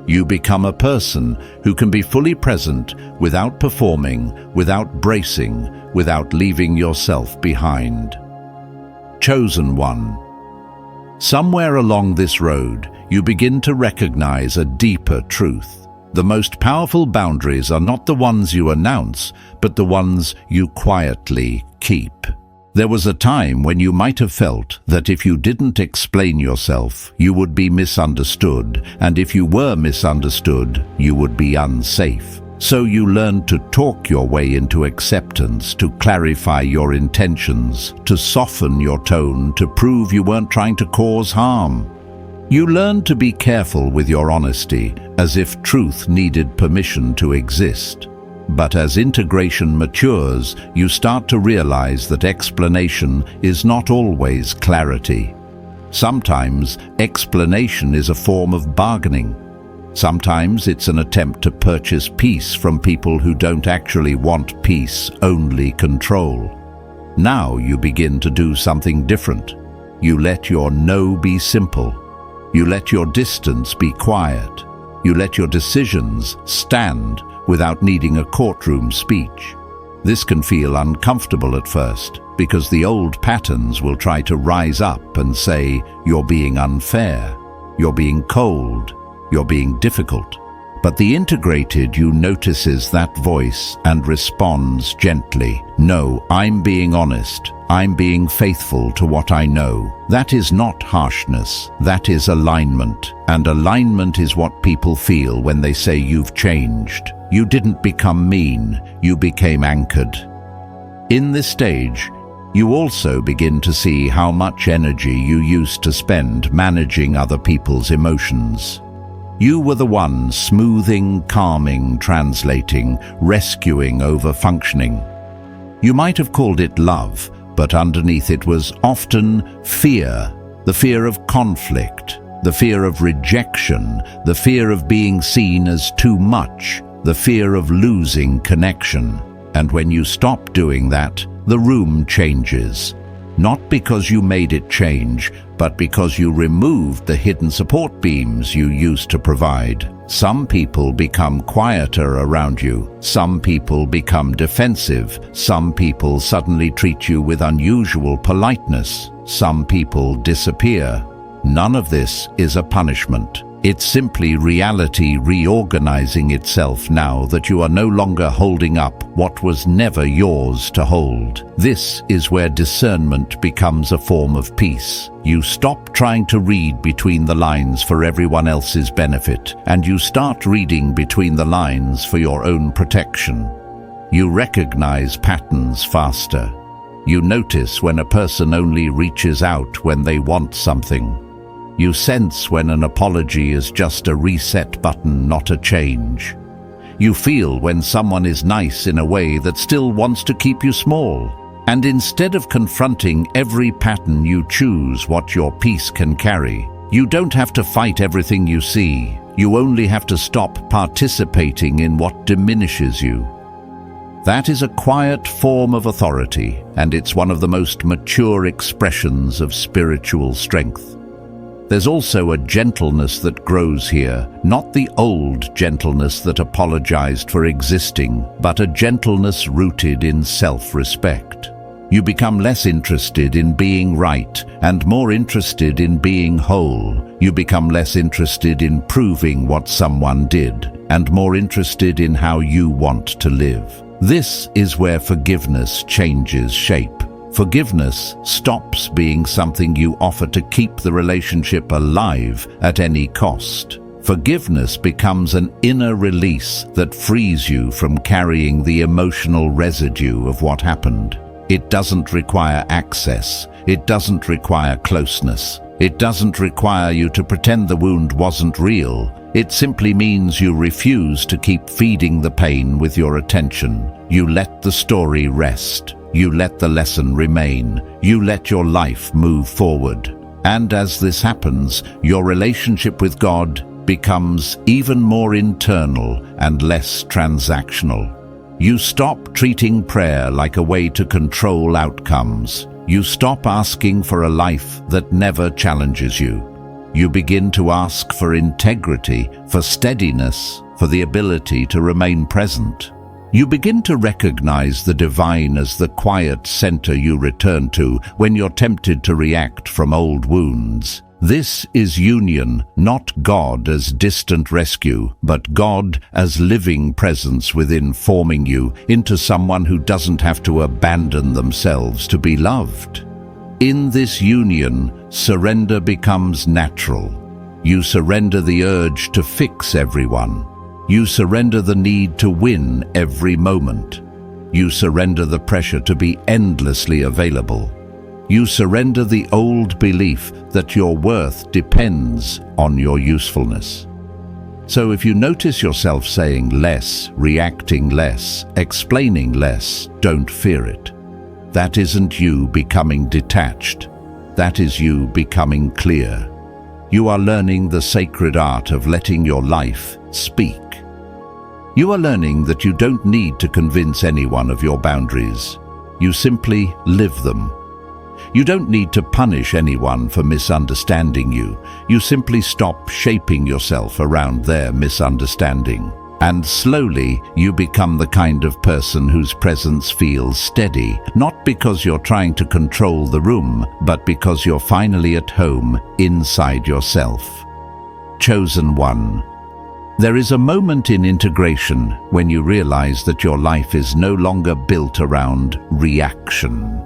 A: You become a person who can be fully present without performing, without bracing, without leaving yourself behind. Chosen one. Somewhere along this road, you begin to recognize a deeper truth. The most powerful boundaries are not the ones you announce, but the ones you quietly keep. There was a time when you might have felt that if you didn't explain yourself, you would be misunderstood, and if you were misunderstood, you would be unsafe. So you learned to talk your way into acceptance, to clarify your intentions, to soften your tone, to prove you weren't trying to cause harm. You learned to be careful with your honesty, as if truth needed permission to exist. But as integration matures, you start to realize that explanation is not always clarity. Sometimes explanation is a form of bargaining. Sometimes it's an attempt to purchase peace from people who don't actually want peace, only control. Now you begin to do something different. You let your no be simple. You let your distance be quiet. You let your decisions stand without needing a courtroom speech. This can feel uncomfortable at first, because the old patterns will try to rise up and say, "You're being unfair, you're being cold, you're being difficult." But the integrated you notices that voice and responds gently, "No, I'm being honest. I'm being faithful to what I know." That is not harshness, that is alignment. And alignment is what people feel when they say you've changed. You didn't become mean, you became anchored. In this stage, you also begin to see how much energy you used to spend managing other people's emotions. You were the one smoothing, calming, translating, rescuing over functioning. You might have called it love, but underneath it was often fear, the fear of conflict, the fear of rejection, the fear of being seen as too much, the fear of losing connection. And when you stop doing that, the room changes. Not because you made it change, but because you removed the hidden support beams you used to provide. Some people become quieter around you. Some people become defensive. Some people suddenly treat you with unusual politeness. Some people disappear. None of this is a punishment. It's simply reality reorganizing itself now that you are no longer holding up what was never yours to hold. This is where discernment becomes a form of peace. You stop trying to read between the lines for everyone else's benefit, and you start reading between the lines for your own protection. You recognize patterns faster. You notice when a person only reaches out when they want something. You sense when an apology is just a reset button, not a change. You feel when someone is nice in a way that still wants to keep you small. And instead of confronting every pattern, you choose what your peace can carry. You don't have to fight everything you see. You only have to stop participating in what diminishes you. That is a quiet form of authority, and it's one of the most mature expressions of spiritual strength. There's also a gentleness that grows here, not the old gentleness that apologized for existing, but a gentleness rooted in self-respect. You become less interested in being right and more interested in being whole. You become less interested in proving what someone did and more interested in how you want to live. This is where forgiveness changes shape. Forgiveness stops being something you offer to keep the relationship alive at any cost. Forgiveness becomes an inner release that frees you from carrying the emotional residue of what happened. It doesn't require access. It doesn't require closeness. It doesn't require you to pretend the wound wasn't real. It simply means you refuse to keep feeding the pain with your attention. You let the story rest. You let the lesson remain. You let your life move forward. And as this happens, your relationship with God becomes even more internal and less transactional. You stop treating prayer like a way to control outcomes. You stop asking for a life that never challenges you. You begin to ask for integrity, for steadiness, for the ability to remain present. You begin to recognize the divine as the quiet center you return to when you're tempted to react from old wounds. This is union, not God as distant rescue, but God as living presence within, forming you into someone who doesn't have to abandon themselves to be loved. In this union, surrender becomes natural. You surrender the urge to fix everyone. You surrender the need to win every moment. You surrender the pressure to be endlessly available. You surrender the old belief that your worth depends on your usefulness. So if you notice yourself saying less, reacting less, explaining less, don't fear it. That isn't you becoming detached. That is you becoming clear. You are learning the sacred art of letting your life speak. You are learning that you don't need to convince anyone of your boundaries. You simply live them. You don't need to punish anyone for misunderstanding you. You simply stop shaping yourself around their misunderstanding. And slowly, you become the kind of person whose presence feels steady, not because you're trying to control the room, but because you're finally at home inside yourself. Chosen one. There is a moment in integration when you realize that your life is no longer built around reaction.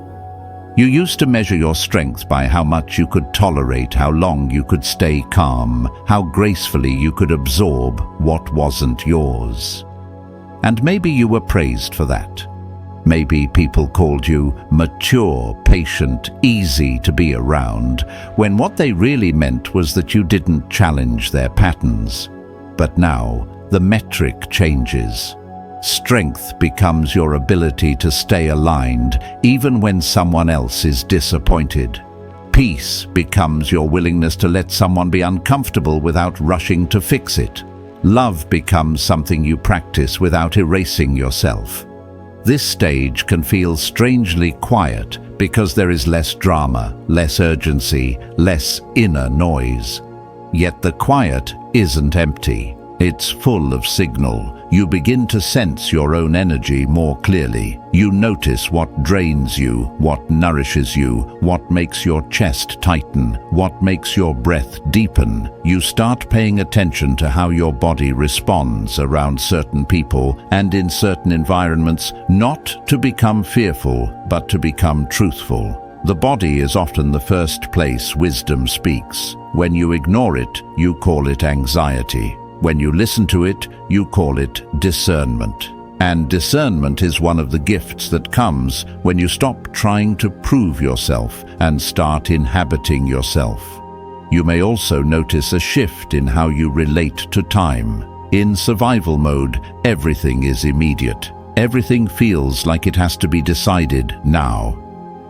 A: You used to measure your strength by how much you could tolerate, how long you could stay calm, how gracefully you could absorb what wasn't yours. And maybe you were praised for that. Maybe people called you mature, patient, easy to be around, when what they really meant was that you didn't challenge their patterns. But now, the metric changes. Strength becomes your ability to stay aligned even when someone else is disappointed. Peace becomes your willingness to let someone be uncomfortable without rushing to fix it. Love becomes something you practice without erasing yourself. This stage can feel strangely quiet because there is less drama, less urgency, less inner noise. Yet the quiet isn't empty. It's full of signal. You begin to sense your own energy more clearly. You notice what drains you, what nourishes you, what makes your chest tighten, what makes your breath deepen. You start paying attention to how your body responds around certain people and in certain environments, not to become fearful, but to become truthful. The body is often the first place wisdom speaks. When you ignore it, you call it anxiety. When you listen to it, you call it discernment. And discernment is one of the gifts that comes when you stop trying to prove yourself and start inhabiting yourself. You may also notice a shift in how you relate to time. In survival mode, everything is immediate. Everything feels like it has to be decided now.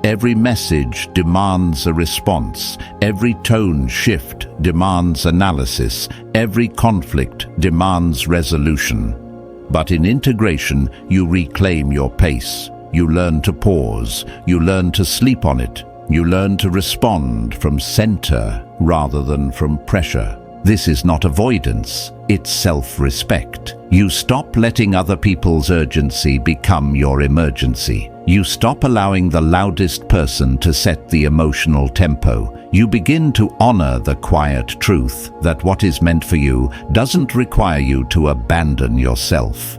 A: Every message demands a response. Every tone shift demands analysis. Every conflict demands resolution. But in integration, you reclaim your pace. You learn to pause. You learn to sleep on it. You learn to respond from center rather than from pressure. This is not avoidance, it's self-respect. You stop letting other people's urgency become your emergency. You stop allowing the loudest person to set the emotional tempo. You begin to honor the quiet truth that what is meant for you doesn't require you to abandon yourself.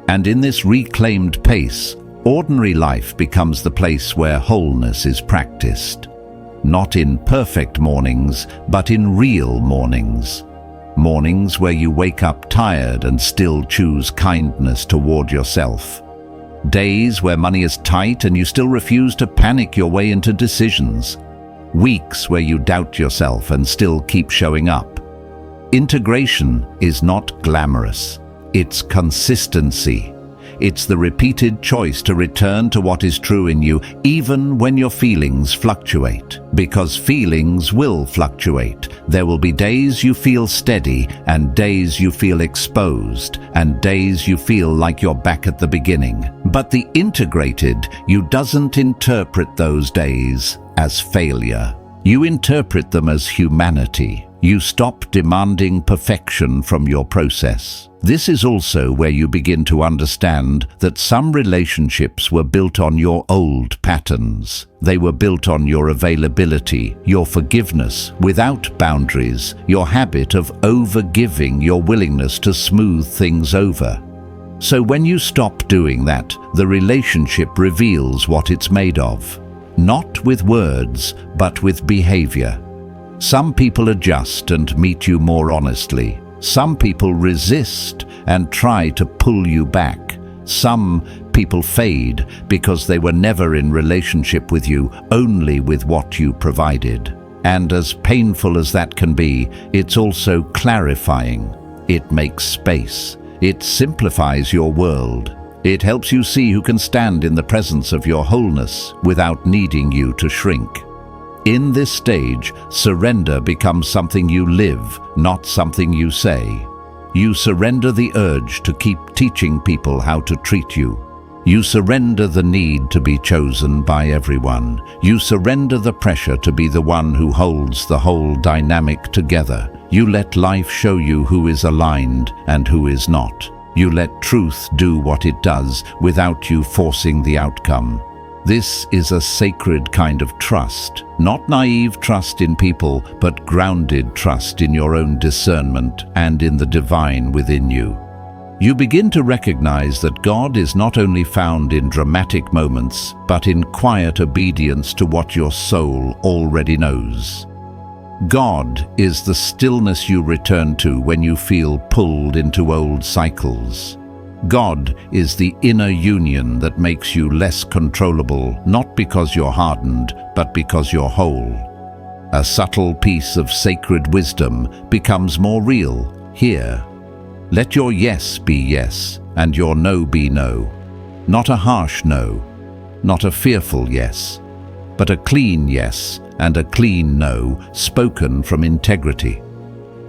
A: And in this reclaimed pace, ordinary life becomes the place where wholeness is practiced. Not in perfect mornings, but in real mornings. Mornings where you wake up tired and still choose kindness toward yourself. Days where money is tight and you still refuse to panic your way into decisions. Weeks where you doubt yourself and still keep showing up. Integration is not glamorous. It's consistency. It's the repeated choice to return to what is true in you, even when your feelings fluctuate. Because feelings will fluctuate. There will be days you feel steady, and days you feel exposed, and days you feel like you're back at the beginning. But the integrated you doesn't interpret those days as failure. You interpret them as humanity. You stop demanding perfection from your process. This is also where you begin to understand that some relationships were built on your old patterns. They were built on your availability, your forgiveness without boundaries, your habit of overgiving, your willingness to smooth things over. So when you stop doing that, the relationship reveals what it's made of. Not with words, but with behavior. Some people adjust and meet you more honestly. Some people resist and try to pull you back. Some people fade because they were never in relationship with you, only with what you provided. And as painful as that can be, it's also clarifying. It makes space. It simplifies your world. It helps you see who can stand in the presence of your wholeness without needing you to shrink. In this stage, surrender becomes something you live, not something you say. You surrender the urge to keep teaching people how to treat you. You surrender the need to be chosen by everyone. You surrender the pressure to be the one who holds the whole dynamic together. You let life show you who is aligned and who is not. You let truth do what it does without you forcing the outcome. This is a sacred kind of trust, not naive trust in people, but grounded trust in your own discernment and in the divine within you. You begin to recognize that God is not only found in dramatic moments, but in quiet obedience to what your soul already knows. God is the stillness you return to when you feel pulled into old cycles. God is the inner union that makes you less controllable, not because you're hardened, but because you're whole. A subtle piece of sacred wisdom becomes more real here. Let your yes be yes, and your no be no. Not a harsh no, not a fearful yes, but a clean yes and a clean no, spoken from integrity.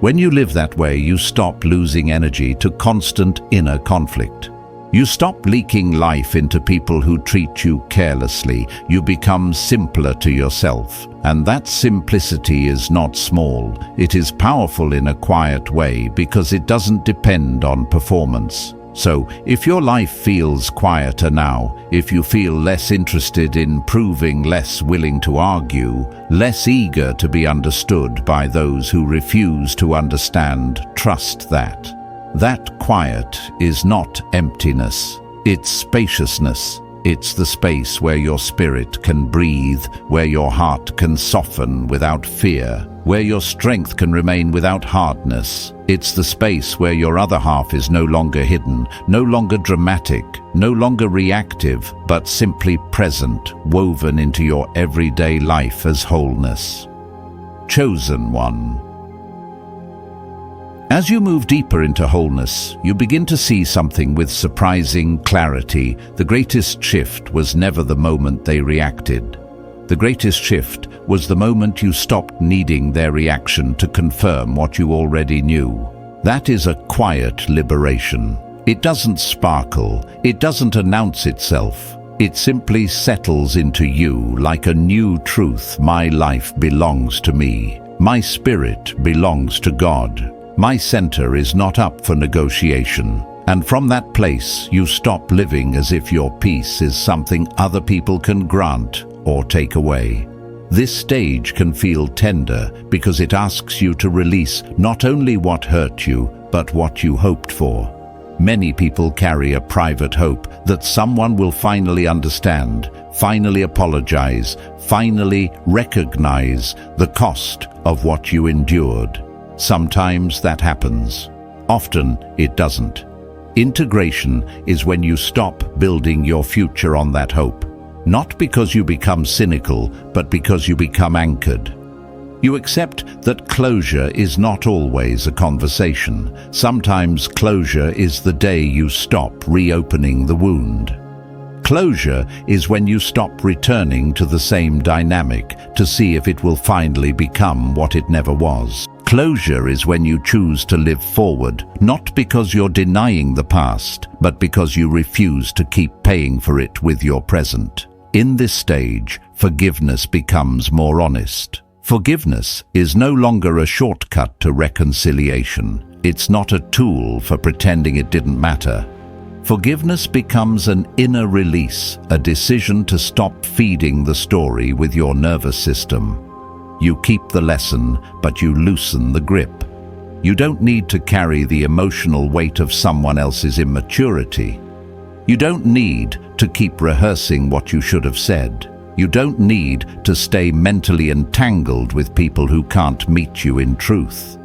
A: When you live that way, you stop losing energy to constant inner conflict. You stop leaking life into people who treat you carelessly. You become simpler to yourself. And that simplicity is not small. It is powerful in a quiet way because it doesn't depend on performance. So, if your life feels quieter now, if you feel less interested in proving, less willing to argue, less eager to be understood by those who refuse to understand, trust that. That quiet is not emptiness, it's spaciousness. It's the space where your spirit can breathe, where your heart can soften without fear, where your strength can remain without hardness. It's the space where your other half is no longer hidden, no longer dramatic, no longer reactive, but simply present, woven into your everyday life as wholeness. Chosen one. As you move deeper into wholeness, you begin to see something with surprising clarity. The greatest shift was never the moment they reacted. The greatest shift was the moment you stopped needing their reaction to confirm what you already knew. That is a quiet liberation. It doesn't sparkle, it doesn't announce itself. It simply settles into you like a new truth. My life belongs to me. My spirit belongs to God. My center is not up for negotiation. And from that place, you stop living as if your peace is something other people can grant or take away. This stage can feel tender because it asks you to release not only what hurt you, but what you hoped for. Many people carry a private hope that someone will finally understand, finally apologize, finally recognize the cost of what you endured. Sometimes that happens. Often it doesn't. Integration is when you stop building your future on that hope. Not because you become cynical, but because you become anchored. You accept that closure is not always a conversation. Sometimes closure is the day you stop reopening the wound. Closure is when you stop returning to the same dynamic to see if it will finally become what it never was. Closure is when you choose to live forward, not because you're denying the past, but because you refuse to keep paying for it with your present. In this stage, forgiveness becomes more honest. Forgiveness is no longer a shortcut to reconciliation. It's not a tool for pretending it didn't matter. Forgiveness becomes an inner release, a decision to stop feeding the story with your nervous system. You keep the lesson, but you loosen the grip. You don't need to carry the emotional weight of someone else's immaturity. You don't need to keep rehearsing what you should have said. You don't need to stay mentally entangled with people who can't meet you in truth.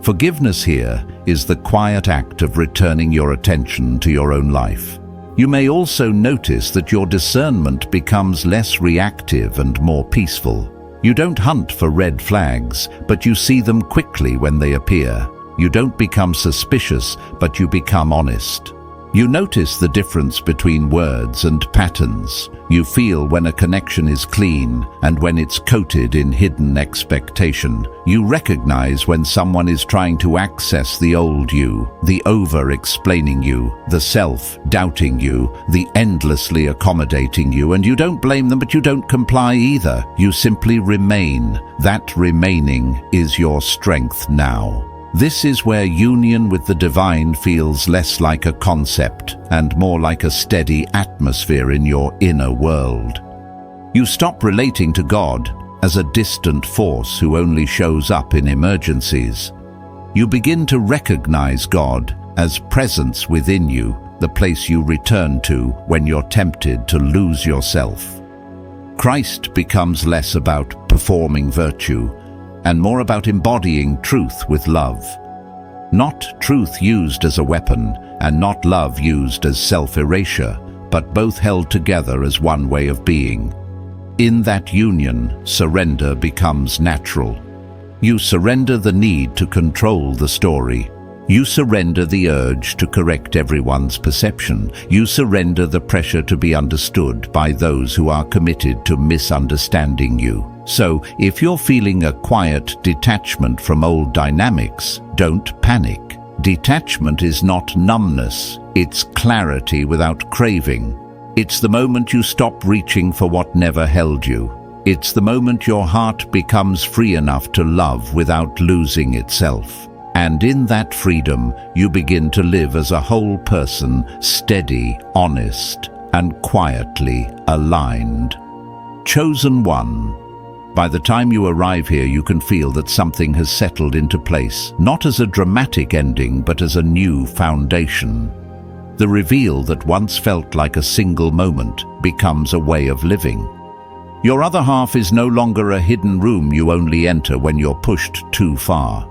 A: Forgiveness here is the quiet act of returning your attention to your own life. You may also notice that your discernment becomes less reactive and more peaceful. You don't hunt for red flags, but you see them quickly when they appear. You don't become suspicious, but you become honest. You notice the difference between words and patterns. You feel when a connection is clean and when it's coated in hidden expectation. You recognize when someone is trying to access the old you, the over-explaining you, the self-doubting you, the endlessly accommodating you, and you don't blame them, but you don't comply either. You simply remain. That remaining is your strength now. This is where union with the divine feels less like a concept and more like a steady atmosphere in your inner world. You stop relating to God as a distant force who only shows up in emergencies. You begin to recognize God as presence within you, the place you return to when you're tempted to lose yourself. Christ becomes less about performing virtue and more about embodying truth with love. Not truth used as a weapon, and not love used as self-erasure, but both held together as one way of being. In that union, surrender becomes natural. You surrender the need to control the story. You surrender the urge to correct everyone's perception. You surrender the pressure to be understood by those who are committed to misunderstanding you. So, if you're feeling a quiet detachment from old dynamics, don't panic. Detachment is not numbness, it's clarity without craving. It's the moment you stop reaching for what never held you. It's the moment your heart becomes free enough to love without losing itself. And in that freedom, you begin to live as a whole person, steady, honest, and quietly aligned. Chosen one. By the time you arrive here, you can feel that something has settled into place, not as a dramatic ending, but as a new foundation. The reveal that once felt like a single moment becomes a way of living. Your other half is no longer a hidden room you only enter when you're pushed too far.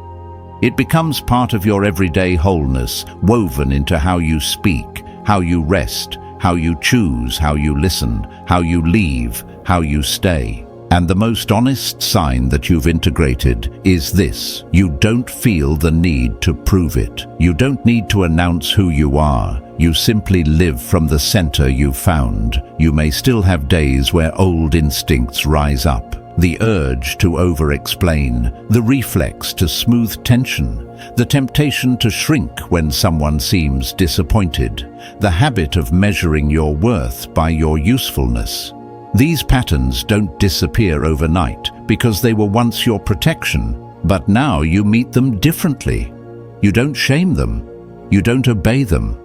A: It becomes part of your everyday wholeness, woven into how you speak, how you rest, how you choose, how you listen, how you leave, how you stay. And the most honest sign that you've integrated is this: you don't feel the need to prove it. You don't need to announce who you are. You simply live from the center you've found. You may still have days where old instincts rise up. The urge to over-explain, the reflex to smooth tension, the temptation to shrink when someone seems disappointed, the habit of measuring your worth by your usefulness. These patterns don't disappear overnight because they were once your protection, but now you meet them differently. You don't shame them. You don't obey them.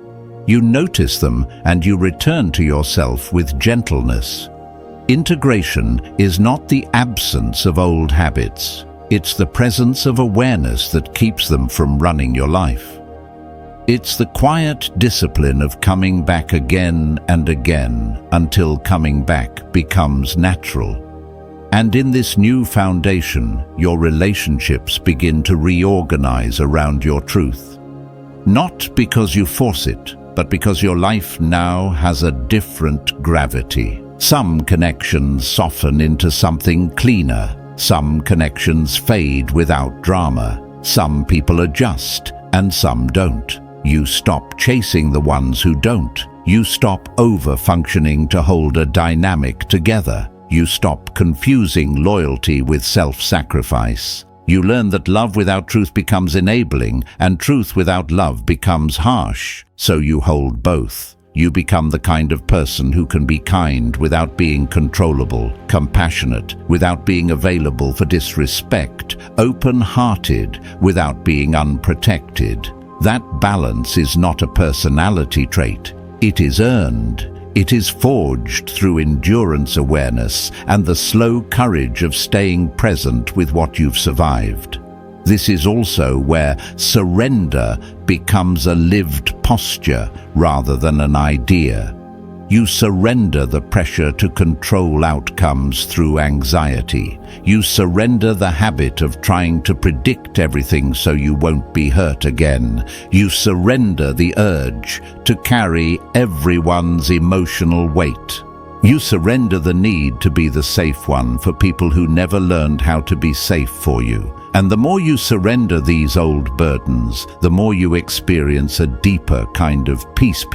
A: You notice them and you return to yourself with gentleness. Integration is not the absence of old habits. It's the presence of awareness that keeps them from running your life. It's the quiet discipline of coming back again and again until coming back becomes natural. And in this new foundation, your relationships begin to reorganize around your truth. Not because you force it, but because your life now has a different gravity. Some connections soften into something cleaner. Some connections fade without drama. Some people adjust, and some don't. You stop chasing the ones who don't. You stop over-functioning to hold a dynamic together. You stop confusing loyalty with self-sacrifice. You learn that love without truth becomes enabling, and truth without love becomes harsh. So you hold both. You become the kind of person who can be kind without being controllable, compassionate without being available for disrespect, open-hearted without being unprotected. That balance is not a personality trait. It is earned. It is forged through endurance awareness and the slow courage of staying present with what you've survived. This is also where surrender becomes a lived posture rather than an idea. You surrender the pressure to control outcomes through anxiety. You surrender the habit of trying to predict everything so you won't be hurt again. You surrender the urge to carry everyone's emotional weight. You surrender the need to be the safe one for people who never learned how to be safe for you. And the more you surrender these old burdens, the more you experience a deeper kind of peace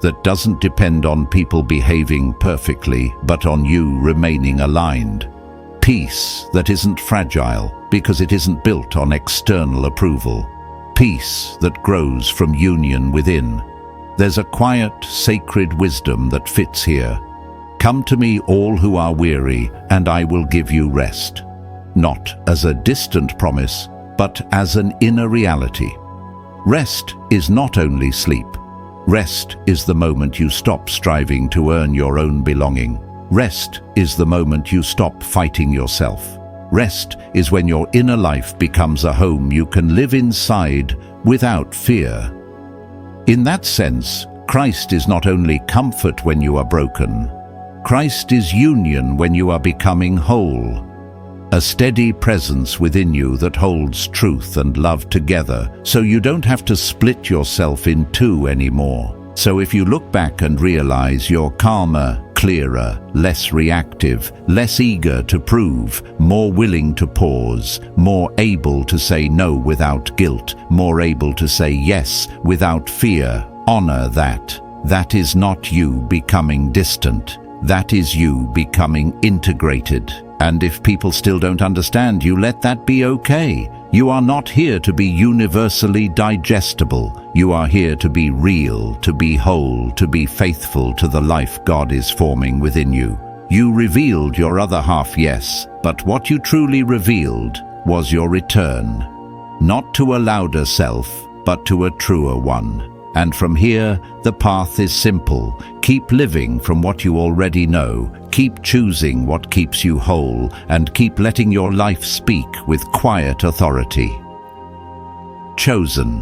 A: that doesn't depend on people behaving perfectly, but on you remaining aligned. Peace that isn't fragile because it isn't built on external approval. Peace that grows from union within. There's a quiet, sacred wisdom that fits here. Come to me, all who are weary, and I will give you rest. Not as a distant promise, but as an inner reality. Rest is not only sleep. Rest is the moment you stop striving to earn your own belonging. Rest is the moment you stop fighting yourself. Rest is when your inner life becomes a home you can live inside without fear. In that sense, Christ is not only comfort when you are broken. Christ is union when you are becoming whole. A steady presence within you that holds truth and love together, so you don't have to split yourself in two anymore. So if you look back and realize you're calmer, clearer, less reactive, less eager to prove, more willing to pause, more able to say no without guilt, more able to say yes without fear, honor that. That is not you becoming distant. That is you becoming integrated. And if people still don't understand you, let that be okay. You are not here to be universally digestible. You are here to be real, to be whole, to be faithful to the life God is forming within you. You revealed your other half, yes, but what you truly revealed was your return. Not to a louder self, but to a truer one. And from here, the path is simple. Keep living from what you already know. Keep choosing what keeps you whole, and keep letting your life speak with quiet authority. Chosen.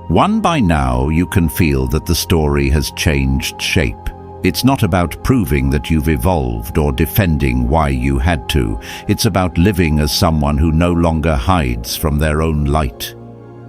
A: One, by now, you can feel that the story has changed shape. It's not about proving that you've evolved or defending why you had to. It's about living as someone who no longer hides from their own light.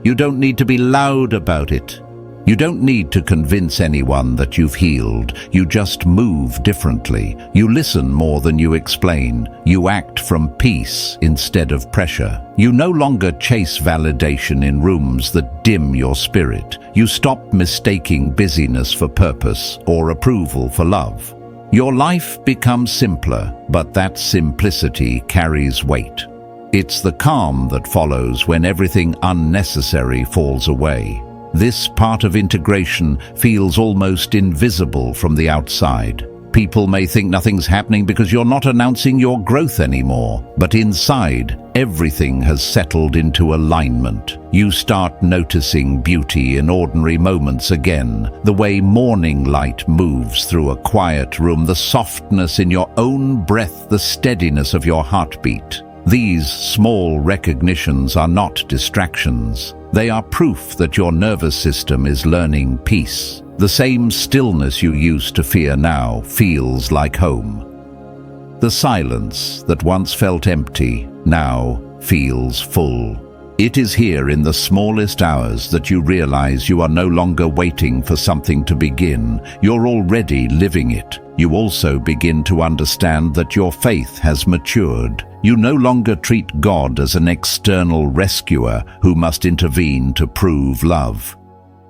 A: You don't need to be loud about it. You don't need to convince anyone that you've healed. You just move differently. You listen more than you explain. You act from peace instead of pressure. You no longer chase validation in rooms that dim your spirit. You stop mistaking busyness for purpose or approval for love. Your life becomes simpler, but that simplicity carries weight. It's the calm that follows when everything unnecessary falls away. This part of integration feels almost invisible from the outside. People may think nothing's happening because you're not announcing your growth anymore. But inside, everything has settled into alignment. You start noticing beauty in ordinary moments again. The way morning light moves through a quiet room, the softness in your own breath, the steadiness of your heartbeat. These small recognitions are not distractions. They are proof that your nervous system is learning peace. The same stillness you used to fear now feels like home. The silence that once felt empty now feels full. It is here in the smallest hours that you realize you are no longer waiting for something to begin. You're already living it. You also begin to understand that your faith has matured. You no longer treat God as an external rescuer who must intervene to prove love.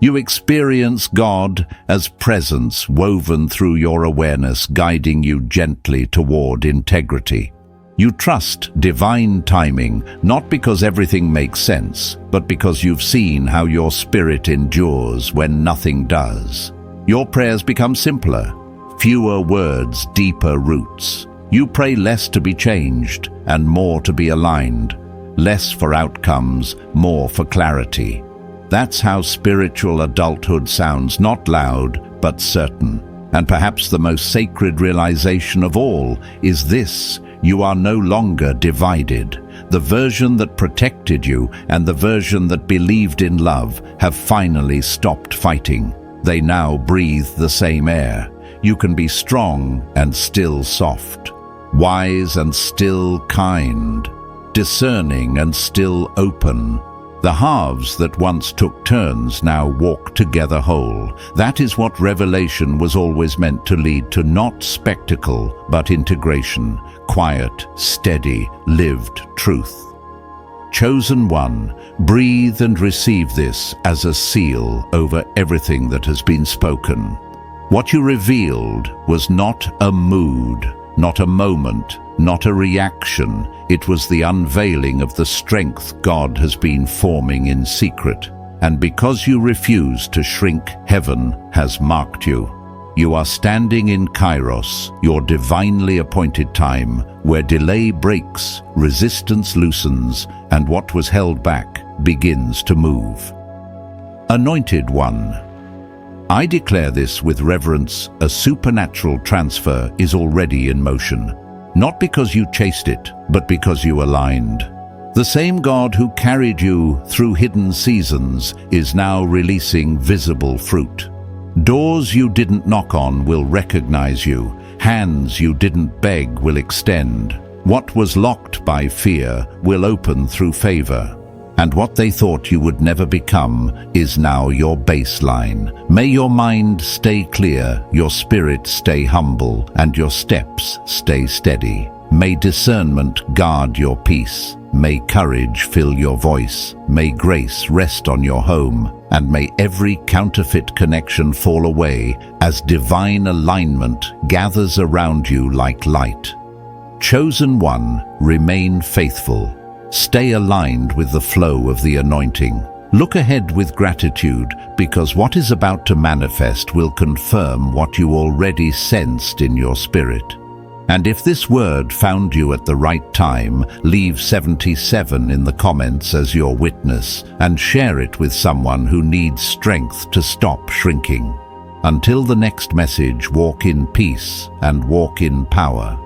A: You experience God as presence woven through your awareness, guiding you gently toward integrity. You trust divine timing, not because everything makes sense, but because you've seen how your spirit endures when nothing does. Your prayers become simpler, fewer words, deeper roots. You pray less to be changed and more to be aligned, less for outcomes, more for clarity. That's how spiritual adulthood sounds, not loud, but certain. And perhaps the most sacred realization of all is this: you are no longer divided. The version that protected you and the version that believed in love have finally stopped fighting. They now breathe the same air. You can be strong and still soft, wise and still kind, discerning and still open. The halves that once took turns now walk together whole. That is what revelation was always meant to lead to, not spectacle, but integration, quiet, steady, lived truth. Chosen one, breathe and receive this as a seal over everything that has been spoken. What you revealed was not a mood, not a moment, not a reaction. It was the unveiling of the strength God has been forming in secret. And because you refuse to shrink, heaven has marked you. You are standing in Kairos, your divinely appointed time, where delay breaks, resistance loosens, and what was held back begins to move. Anointed One, I declare this with reverence. A supernatural transfer is already in motion. Not because you chased it, but because you aligned. The same God who carried you through hidden seasons is now releasing visible fruit. Doors you didn't knock on will recognize you. Hands you didn't beg will extend. What was locked by fear will open through favor. And what they thought you would never become is now your baseline. May your mind stay clear, your spirit stay humble, and your steps stay steady. May discernment guard your peace. May courage fill your voice. May grace rest on your home. And may every counterfeit connection fall away as divine alignment gathers around you like light. Chosen one, remain faithful. Stay aligned with the flow of the anointing. Look ahead with gratitude, because what is about to manifest will confirm what you already sensed in your spirit. And if this word found you at the right time, leave 77 in the comments as your witness and share it with someone who needs strength to stop shrinking. Until the next message, walk in peace and walk in power.